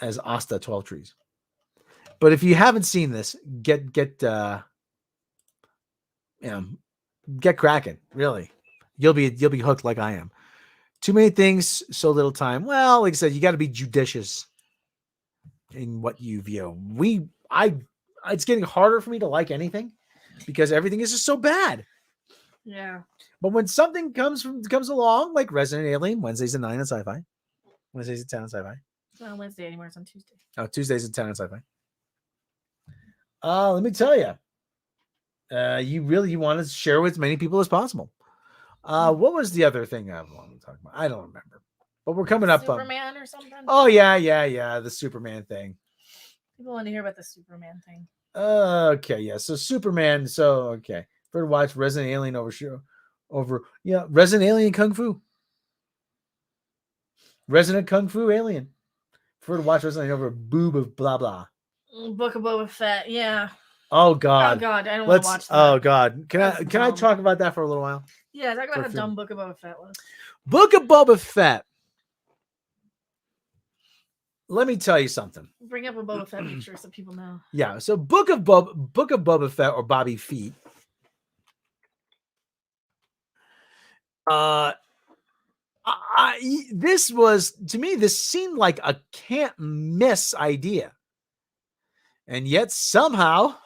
Asta 12 Trees. But if you haven't seen this, get cracking. Really, you'll be hooked like I am. Too many things, so little time. Well, like I said, you got to be judicious in what you view. It's getting harder for me to like anything because everything is just so bad. Yeah. But when something comes along, like Resident Alien, Wednesdays at 9 on Sci-Fi. Wednesdays at 10 on Sci-Fi. It's not Wednesday anymore. It's on Tuesday. Oh, Tuesdays at 10 on Sci-Fi. Let me tell you. You want to share with as many people as possible. What was the other thing I wanted to talk about? I don't remember. But we're coming up. Superman or something? Oh, yeah. The Superman thing. People want to hear about the Superman thing. Okay, yeah. So Superman. So, okay. For to watch Resident Alien Resident Alien Kung Fu. Resident Kung Fu Alien. For to watch Resident Alien over a boob of blah blah. Book of Boba Fett, yeah. Oh God. Oh God, I don't want to watch that. Oh God. Can I talk about that for a little while? Yeah, talk about how dumb Book of Boba Fett was. Book of Boba Fett. Let me tell you something. Bring up a Boba Fett picture so people know. Yeah, so Book of Boba Fett or Bobby Feet. This was, to me, this seemed like a can't miss idea. And yet somehow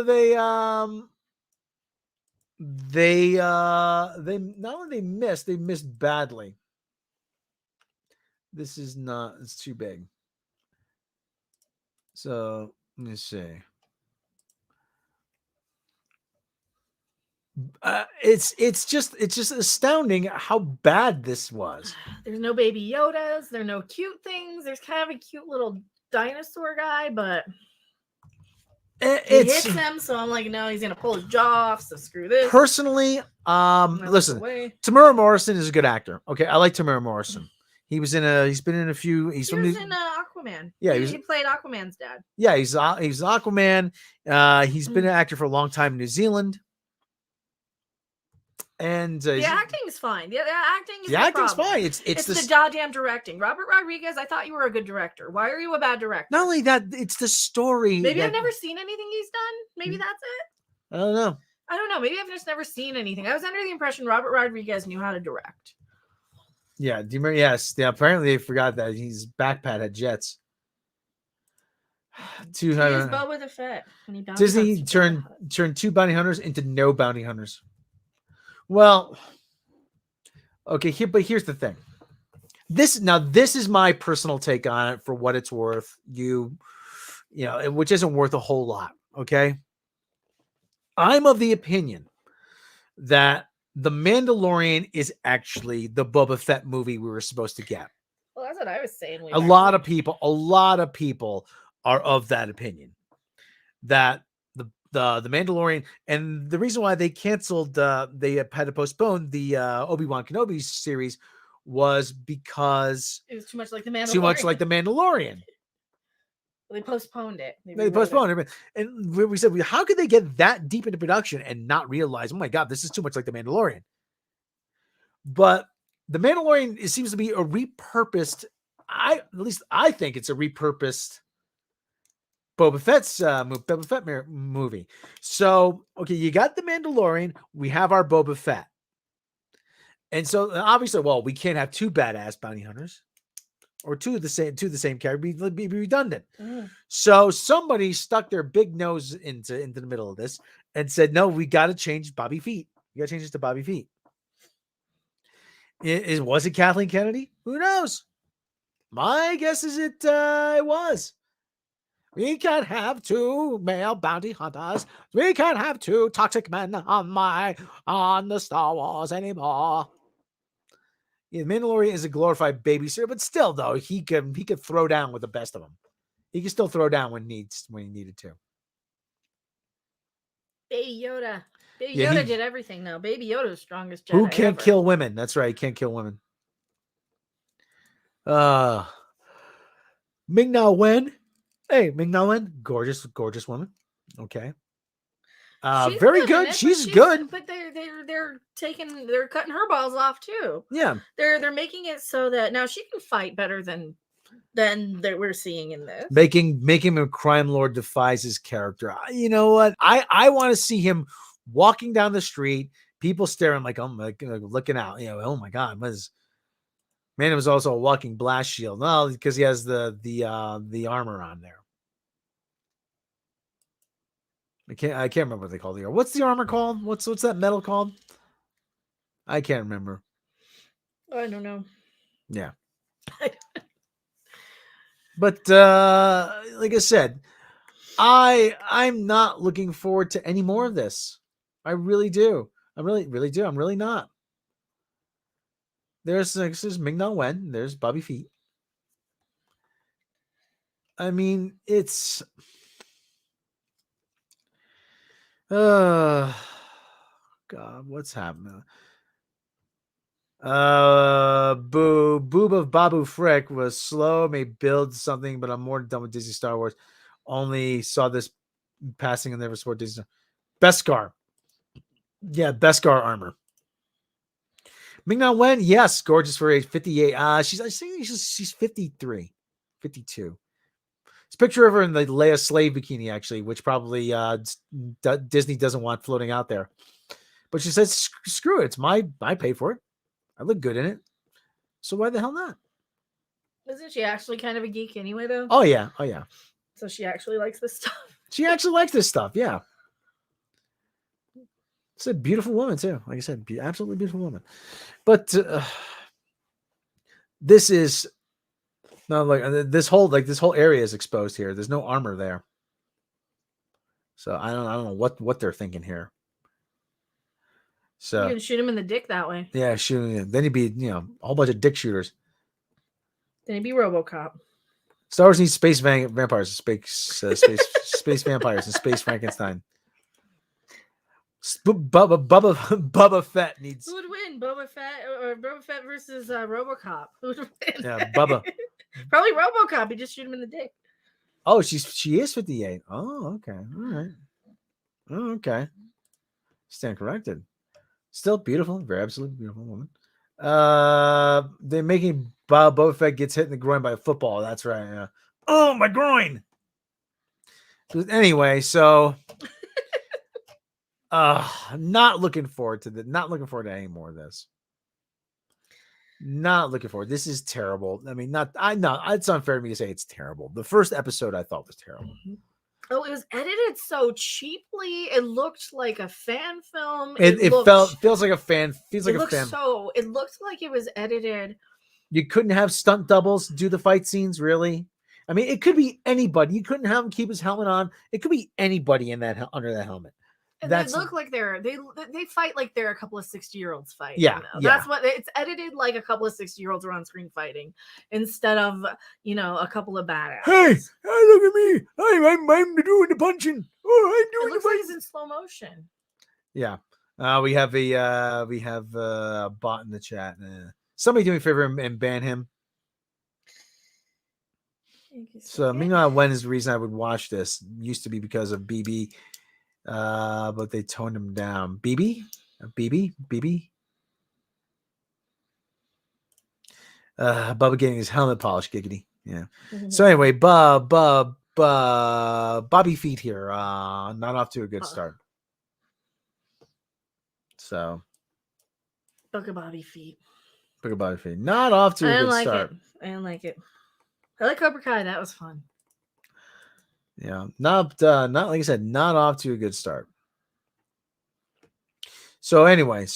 they not only they missed badly. It's too big. So let me see. It's just astounding how bad this was. There's no baby Yodas. There are no cute things. There's kind of a cute little dinosaur guy, but he hits them. So I'm like, no, he's gonna pull his jaw off. So screw this. Personally, listen, Tamura Morrison is a good actor. Okay, I like Tamura Morrison. He's been in a few. He was in Aquaman. Yeah, he played Aquaman's dad. Yeah, he's Aquaman. He's been an actor for a long time in New Zealand. And the acting is fine. The acting's fine. It's the goddamn directing. Robert Rodriguez, I thought you were a good director. Why are you a bad director? Not only that, it's the story. Maybe I've never seen anything he's done. Maybe that's it. I don't know. Maybe I've just never seen anything. I was under the impression Robert Rodriguez knew how to direct. Yeah, do you remember? Yes. Yeah, apparently they forgot that his backpack had jets. 200. Boba the Fett. Disney turned 2 bounty hunters into no bounty hunters. Well, okay, here's the thing. This is my personal take on it for what it's worth. Which isn't worth a whole lot. Okay. I'm of the opinion that The Mandalorian is actually the Boba Fett movie we were supposed to get. Well, that's what I was saying. A lot of people are of that opinion that the Mandalorian, and the reason why they canceled, they had to postpone the Obi-Wan Kenobi series was because it was too much like the Mandalorian. They postponed it. They postponed it. And we said, how could they get that deep into production and not realize, oh my God, this is too much like the Mandalorian? But the Mandalorian, it seems to be a repurposed. at least I think it's a repurposed Boba Fett movie. So, okay, you got the Mandalorian, we have our Boba Fett. And so obviously, well, we can't have two badass bounty hunters or two of the same character, be redundant. So somebody stuck their big nose into the middle of this and said, "No, we got to change Bobby Feet. You got to change this to Bobby Feet." Was it Kathleen Kennedy? Who knows? My guess is it was. We can't have two male bounty hunters. We can't have two toxic men on the Star Wars anymore. Yeah, Mandalorian is a glorified babysitter, but still, though, he could throw down with the best of them. He can still throw down when he needed to. Baby Yoda. Baby Yoda did everything, though. Baby Yoda is strongest Jedi Who can't ever. kill women? That's right. He can't kill women. Ming-Na Wen. Hey, Ming-Na Wen. Gorgeous woman. Okay. Very good. She's good. But they're cutting her balls off too. Yeah. They're making it so that now she can fight better than that we're seeing in this. Making him a crime lord defies his character. You know what? I want to see him walking down the street, people staring like, oh my, looking out. You know, oh my God, man, it was also a walking blast shield. No, because he has the armor on there. I can't remember what they call the armor. What's the armor called? What's that metal called? I can't remember. I don't know. Yeah. But like I said, I'm not looking forward to any more of this. I really do. I really do. I'm really not. There's Ming-Na Wen. There's Bobby Feet. I mean, it's God, what's happening? Boob of Babu Frick was slow, may build something, but I'm more done with Disney Star Wars. Only saw this passing and never support Disney. Beskar. Yeah, Beskar armor. Ming-Na Wen, yes, gorgeous for age 58. She's 53, 52. It's a picture of her in the Leia slave bikini, actually, which probably Disney doesn't want floating out there. But she says, screw it. I paid for it. I look good in it. So why the hell not? Isn't she actually kind of a geek anyway, though? Oh, yeah. So she actually likes this stuff. She actually likes this stuff, yeah. It's a beautiful woman, too. Like I said, absolutely beautiful woman. But this is not like this whole area is exposed here. There's no armor there. So I don't know what they're thinking here. So you can shoot him in the dick that way. Yeah, shooting him. Then he'd be, a whole bunch of dick shooters. Then he'd be RoboCop. Star Wars needs space vampires, space vampires, and space Frankenstein. Boba Fett needs. Who would win, Boba Fett or Boba Fett versus RoboCop? Who would win? Yeah, Bubba. Probably RoboCop. He just shoot him in the dick. Oh, she is 58. Oh, okay, all right. Oh, okay. Stand corrected. Still beautiful, very absolutely beautiful woman. They're making Boba Fett gets hit in the groin by a football. That's right. Yeah. Oh, my groin. Anyway, so not looking forward to Not looking forward to any more of this. Not looking forward. This is terrible. I mean, it's unfair to me to say it's terrible. The first episode I thought was terrible. Oh, it was edited so cheaply. It looked like a fan film. It feels like a fan. Feels like a fan. It looked like it was edited. You couldn't have stunt doubles do the fight scenes, really. I mean, it could be anybody. You couldn't have him keep his helmet on. It could be anybody in that under that helmet. And they look like they fight like they're a couple of 60-year-olds fighting. Yeah, That's what it's edited like. A couple of 60-year-olds are on screen fighting instead of a couple of badasses. Hey, look at me! I'm doing the punching. Oh, I'm doing it looks like it's in slow motion. Yeah, we have a bot in the chat. Somebody do me a favor and ban him. So Ming-Na Wen is the reason I would watch this. Used to be because of BB. But they toned him down. BB. Bubba getting his helmet polished, giggity. Yeah. So anyway, Bobby Feet here. Not off to a good start. So Book of Bobby Feet. Book of Bobby Feet. Not off to a good start. I didn't like it. I like Cobra Kai. That was fun. Yeah. Not like I said, not off to a good start. So anyway,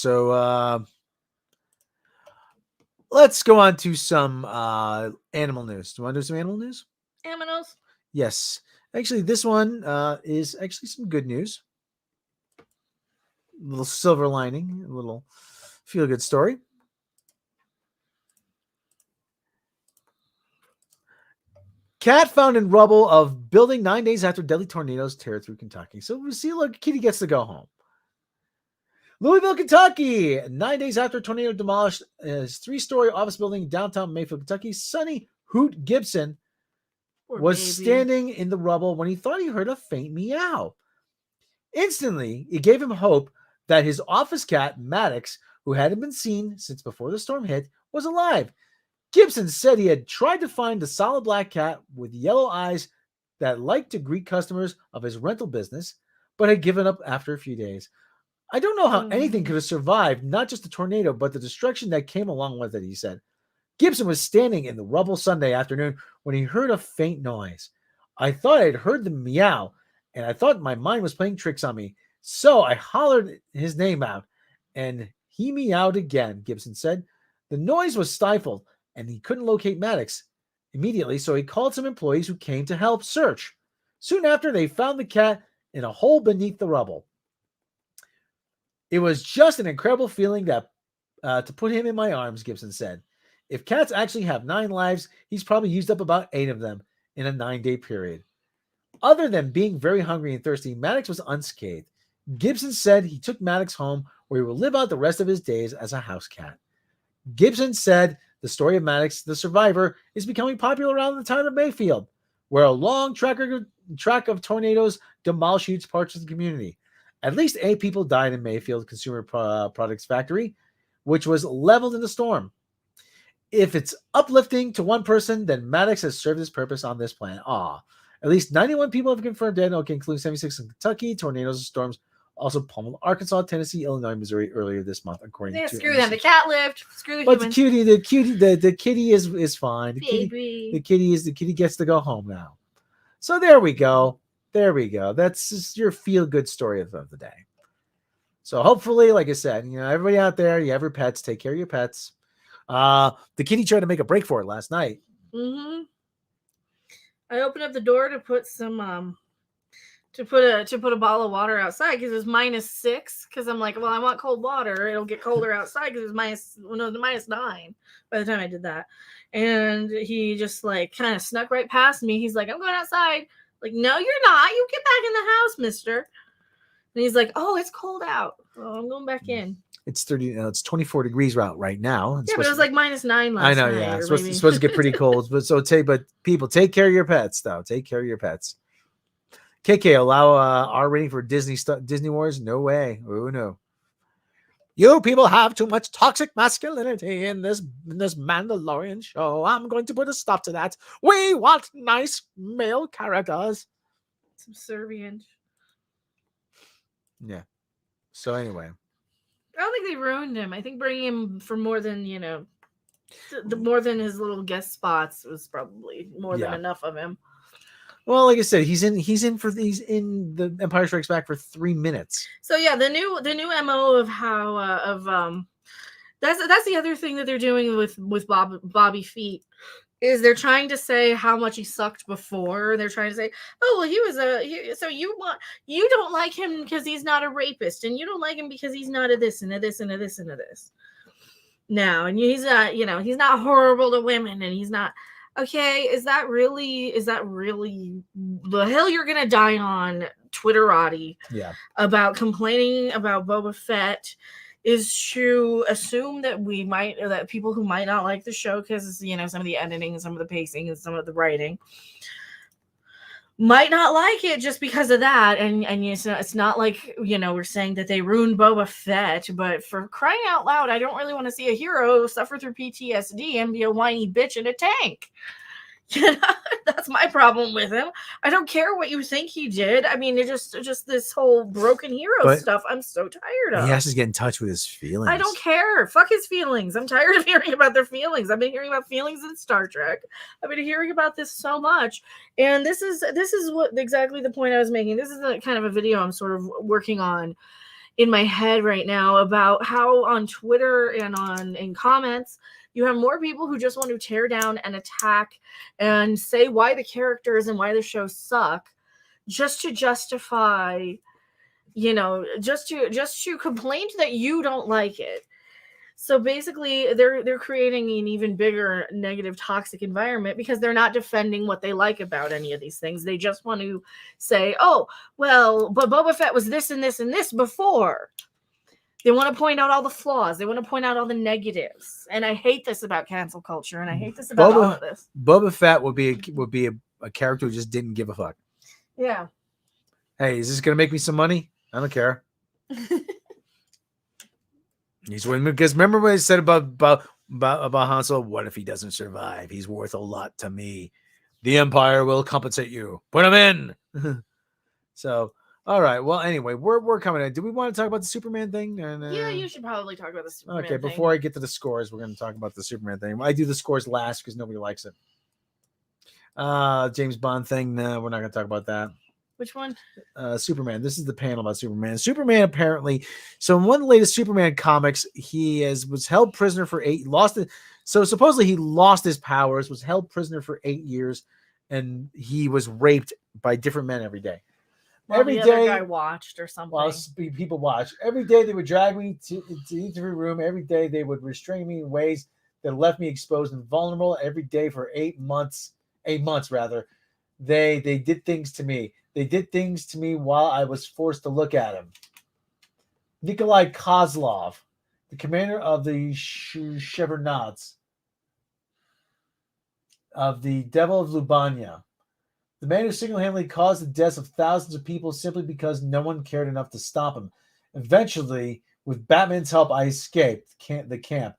let's go on to some animal news. Do you want to do some animal news? Aminos. Yes. Actually, this one is actually some good news. A little silver lining, a little feel-good story. Cat found in rubble of building 9 days after deadly tornadoes tear through Kentucky. So we see, look, kitty gets to go home. Louisville, Kentucky. 9 days after a tornado demolished his 3-story office building in downtown Mayfield, Kentucky, Sonny Hoot Gibson was standing in the rubble when he thought he heard a faint meow. Instantly, it gave him hope that his office cat, Maddox, who hadn't been seen since before the storm hit, was alive. Gibson said he had tried to find the solid black cat with yellow eyes that liked to greet customers of his rental business, but had given up after a few days. I don't know how anything could have survived, not just the tornado, but the destruction that came along with it, he said. Gibson was standing in the rubble Sunday afternoon when he heard a faint noise. I thought I'd heard the meow, and I thought my mind was playing tricks on me. So I hollered his name out, and he meowed again, Gibson said. The noise was stifled, and he couldn't locate Maddox immediately, so he called some employees who came to help search. Soon after, they found the cat in a hole beneath the rubble. It was just an incredible feeling that to put him in my arms, Gibson said. If cats actually have 9 lives, he's probably used up about 8 of them in a 9-day period. Other than being very hungry and thirsty, Maddox was unscathed. Gibson said he took Maddox home where he will live out the rest of his days as a house cat. Gibson said the story of Maddox, the survivor, is becoming popular around the town of Mayfield, where a long track of tornadoes demolished huge parts of the community. At least 8 people died in Mayfield Consumer Products Factory, which was leveled in the storm. If it's uplifting to one person, then Maddox has served his purpose on this planet. At least 91 people have confirmed dead, including 76 in Kentucky. Tornadoes and storms also pummeled Arkansas, Tennessee, Illinois, Missouri earlier this month, according to screw them. The cat lived. Screw the humans. The kitty is fine. The kitty gets to go home now. So there we go. That's just your feel-good story of the day. So hopefully, like I said, everybody out there, you have your pets, take care of your pets. The kitty tried to make a break for it last night. Mm-hmm. I opened up the door to put some to put a bottle of water outside because it was -6. Because I'm like, well, I want cold water. It'll get colder outside because it was -9 by the time I did that. And he just like kind of snuck right past me. He's like, I'm going outside. Like, no, you're not. You get back in the house, mister. And he's like, oh, it's cold out. Oh, I'm going back in. It's it's 24 degrees out right now. Yeah, but it was like -9 last night. I know, yeah. It's supposed to get pretty cold. But people, take care of your pets, though. Take care of your pets. KK, allow R rating for Disney Wars? No way. Oh, no. You people have too much toxic masculinity in this Mandalorian show. I'm going to put a stop to that. We want nice male characters. Subservient. Yeah. So anyway. I don't think they ruined him. I think bringing him for more than, more than his little guest spots was probably more than enough of him. Well, like I said, he's in the Empire Strikes Back for 3 minutes. So yeah, the new MO of how that's the other thing that they're doing with Bobby Feet is they're trying to say how much he sucked before. They're trying to say, oh well, so you don't like him because he's not a rapist, and you don't like him because he's not a this and a this and a this and a this. No, and he's not, he's not horrible to women, and he's not. Okay, is that really the hill you're gonna die on, Twitterati? Yeah. About complaining about Boba Fett is to assume that that people who might not like the show because some of the editing, some of the pacing, and some of the writing might not like it just because of that. And it's not like, we're saying that they ruined Boba Fett, but for crying out loud, I don't really want to see a hero suffer through PTSD and be a whiny bitch in a tank. That's my problem with him. I don't care what you think he did. I mean, it's just this whole broken hero stuff I'm so tired of. He has to get in touch with his feelings. I don't care. Fuck his feelings. I'm tired of hearing about their feelings. I've been hearing about feelings in Star Trek. I've been hearing about this so much. And this is what exactly the point I was making. This is a kind of a video I'm sort of working on in my head right now about how on Twitter and in comments, you have more people who just want to tear down and attack and say why the characters and why the show suck, just to justify, just to complain that you don't like it. So basically, they're creating an even bigger negative, toxic environment because they're not defending what they like about any of these things. They just want to say, "Oh, well, but Boba Fett was this and this and this before." They want to point out all the flaws. They want to point out all the negatives. And I hate this about cancel culture. And I hate this about all of this. Boba Fett would be a character who just didn't give a fuck. Yeah. Hey, is this going to make me some money? I don't care. He's winning because remember what I said about Han Solo? What if he doesn't survive? He's worth a lot to me. The Empire will compensate you. Put him in. So... all right. Well, anyway, we're coming in. Do we want to talk about the Superman thing? Yeah, you should probably talk about the Superman thing. Okay, before I get to the scores, we're going to talk about the Superman thing. I do the scores last because nobody likes it. James Bond thing, no, we're not going to talk about that. Which one? Superman. This is the panel about Superman. Superman apparently, so in one of the latest Superman comics, he was held prisoner for so supposedly he lost his powers, was held prisoner for 8 years, and he was raped by different men every day. Well, every the day, other guy watched or something. Well, people watch. Every day they would drag me to each room. Every day they would restrain me in ways that left me exposed and vulnerable. Every day for 8 months, they did things to me. They did things to me while I was forced to look at him. Nikolai Kozlov, the commander of the Shevardnadze, of the Devil of Lubanya. The man who single-handedly caused the deaths of thousands of people simply because no one cared enough to stop him. Eventually, with Batman's help, I escaped the camp.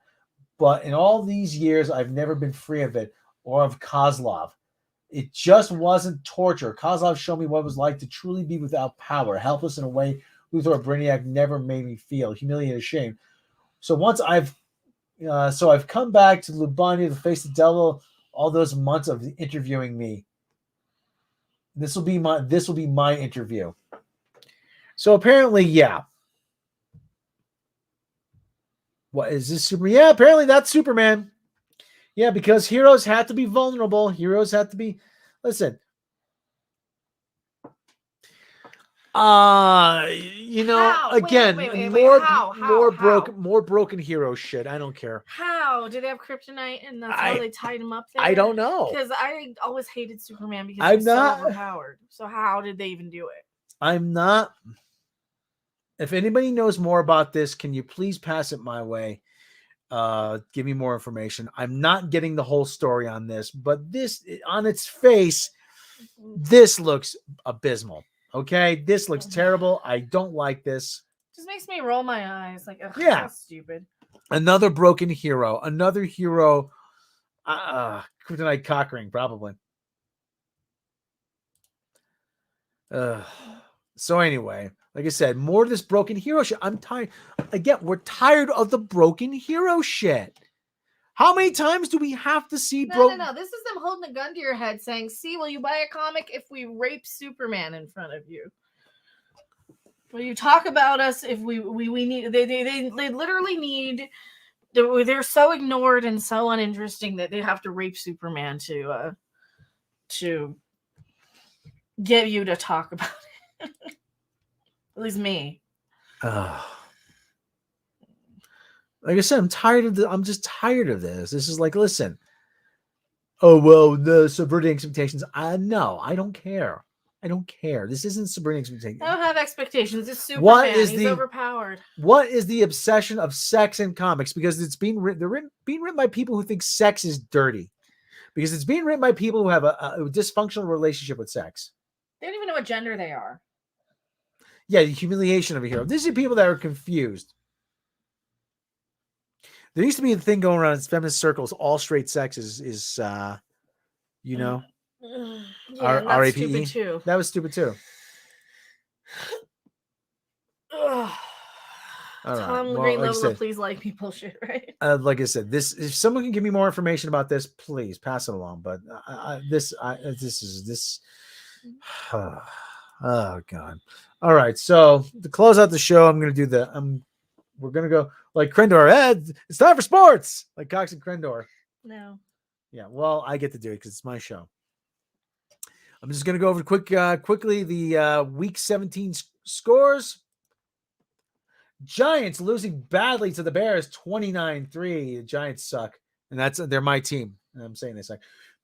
But in all these years, I've never been free of it or of Kozlov. It just wasn't torture. Kozlov showed me what it was like to truly be without power, helpless in a way Luthor or Brainiac never made me feel, humiliated, ashamed. So I've come back to Lubania to face the devil all those months of interviewing me. This will be my interview. So apparently, yeah. What is this Superman? Yeah, apparently that's Superman. Yeah, because heroes have to be vulnerable. Heroes have to be. Listen. Again, more broken hero shit. I don't care. How did they have kryptonite and that's how they tied him up there? I don't know. Because I always hated Superman because he's so overpowered. So how did they even do it? I'm not. If anybody knows more about this, can you please pass it my way? Give me more information. I'm not getting the whole story on this, but this on its face, this looks abysmal. Okay, this looks terrible. I don't like this. Just makes me roll my eyes. Like, ugh, yeah, that's stupid. Another broken hero. Another hero. Kryptonite cock ring, probably. So anyway, like I said, more of this broken hero shit. I'm tired. Again, we're tired of the broken hero shit. How many times do we have to see No. This is them holding a gun to your head saying, see, will you buy a comic if we rape Superman in front of you? Will you talk about us if we need... They literally need... They're so ignored and so uninteresting that they have to rape Superman to get you to talk about it. At least me. Like I said, I'm just tired of this. This is like, listen. Oh, well, the subverting expectations. No, I don't care. I don't care. This isn't subverting expectations. I don't have expectations. It's Superman. He's overpowered. What is the obsession of sex in comics? Because it's being written by people who think sex is dirty. Because it's being written by people who have a dysfunctional relationship with sex. They don't even know what gender they are. Yeah, the humiliation of a hero. These are people that are confused. There used to be a thing going around in feminist circles. All straight sex is you know, Yeah, and that's stupid R-A-P-E. too. That was stupid too. Ugh. All right. Tom Well, Green like I level of said, please like me bullshit, right? like I said, this if someone can give me more information about this, please pass it along. But this is. Oh God! All right, so to close out the show, I'm gonna do we're gonna go like Krendor. It's time for sports, like Cox and Krendor. No. Yeah, well, I get to do it because it's my show. I'm just gonna go over quickly the Week 17 scores. Giants losing badly to the Bears, 29-3. The Giants suck, and they're my team. I'm saying this.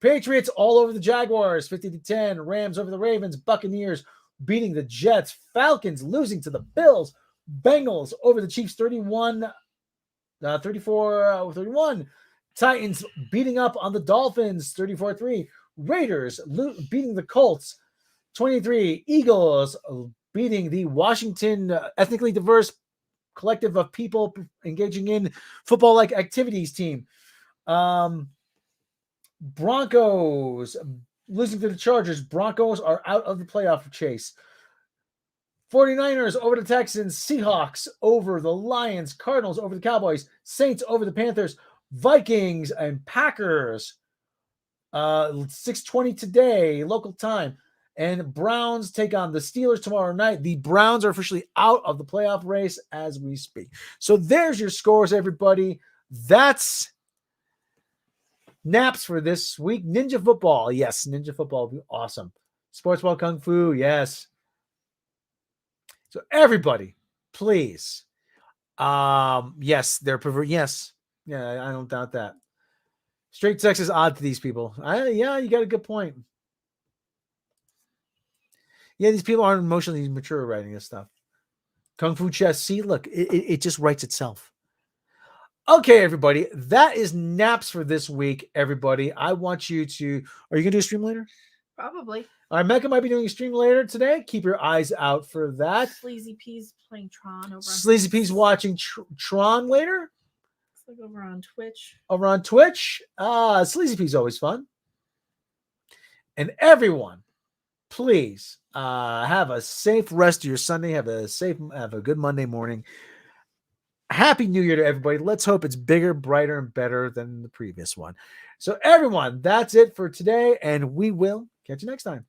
Patriots all over the Jaguars, 50-10. Rams over the Ravens. Buccaneers beating the Jets. Falcons losing to the Bills. Bengals over the Chiefs, 34-31. Titans beating up on the Dolphins, 34-3. Raiders beating the Colts, 23. Eagles beating the Washington ethnically diverse collective of people engaging in football-like activities team. Broncos losing to the Chargers. Broncos are out of the playoff chase. 49ers over the Texans. Seahawks over the Lions. Cardinals over the Cowboys. Saints over the Panthers. Vikings and Packers. 6:20 today, local time. And Browns take on the Steelers tomorrow night. The Browns are officially out of the playoff race as we speak. So there's your scores, everybody. That's N.A.P.S for this week. Ninja football. Yes, ninja football will be awesome. Sports ball kung fu. Yes. So everybody, please. Yes, they're yes. Yeah, I don't doubt that. Straight sex is odd to these people. Yeah, you got a good point. Yeah, these people aren't emotionally mature writing this stuff. Kung Fu Chess. See, look, it just writes itself. Okay, everybody. That is N.A.P.S for this week, everybody. I want you to... Are you going to do a stream later? Probably. All right, Mecca might be doing a stream later today. Keep your eyes out for that. Sleazy P's playing Tron over. Sleazy P's watching Tron later. It's like over on Twitch. Over on Twitch. Sleazy P's always fun. And everyone, please have a safe rest of your Sunday. Have a good Monday morning. Happy New Year to everybody. Let's hope it's bigger, brighter, and better than the previous one. So everyone, that's it for today, and we will catch you next time.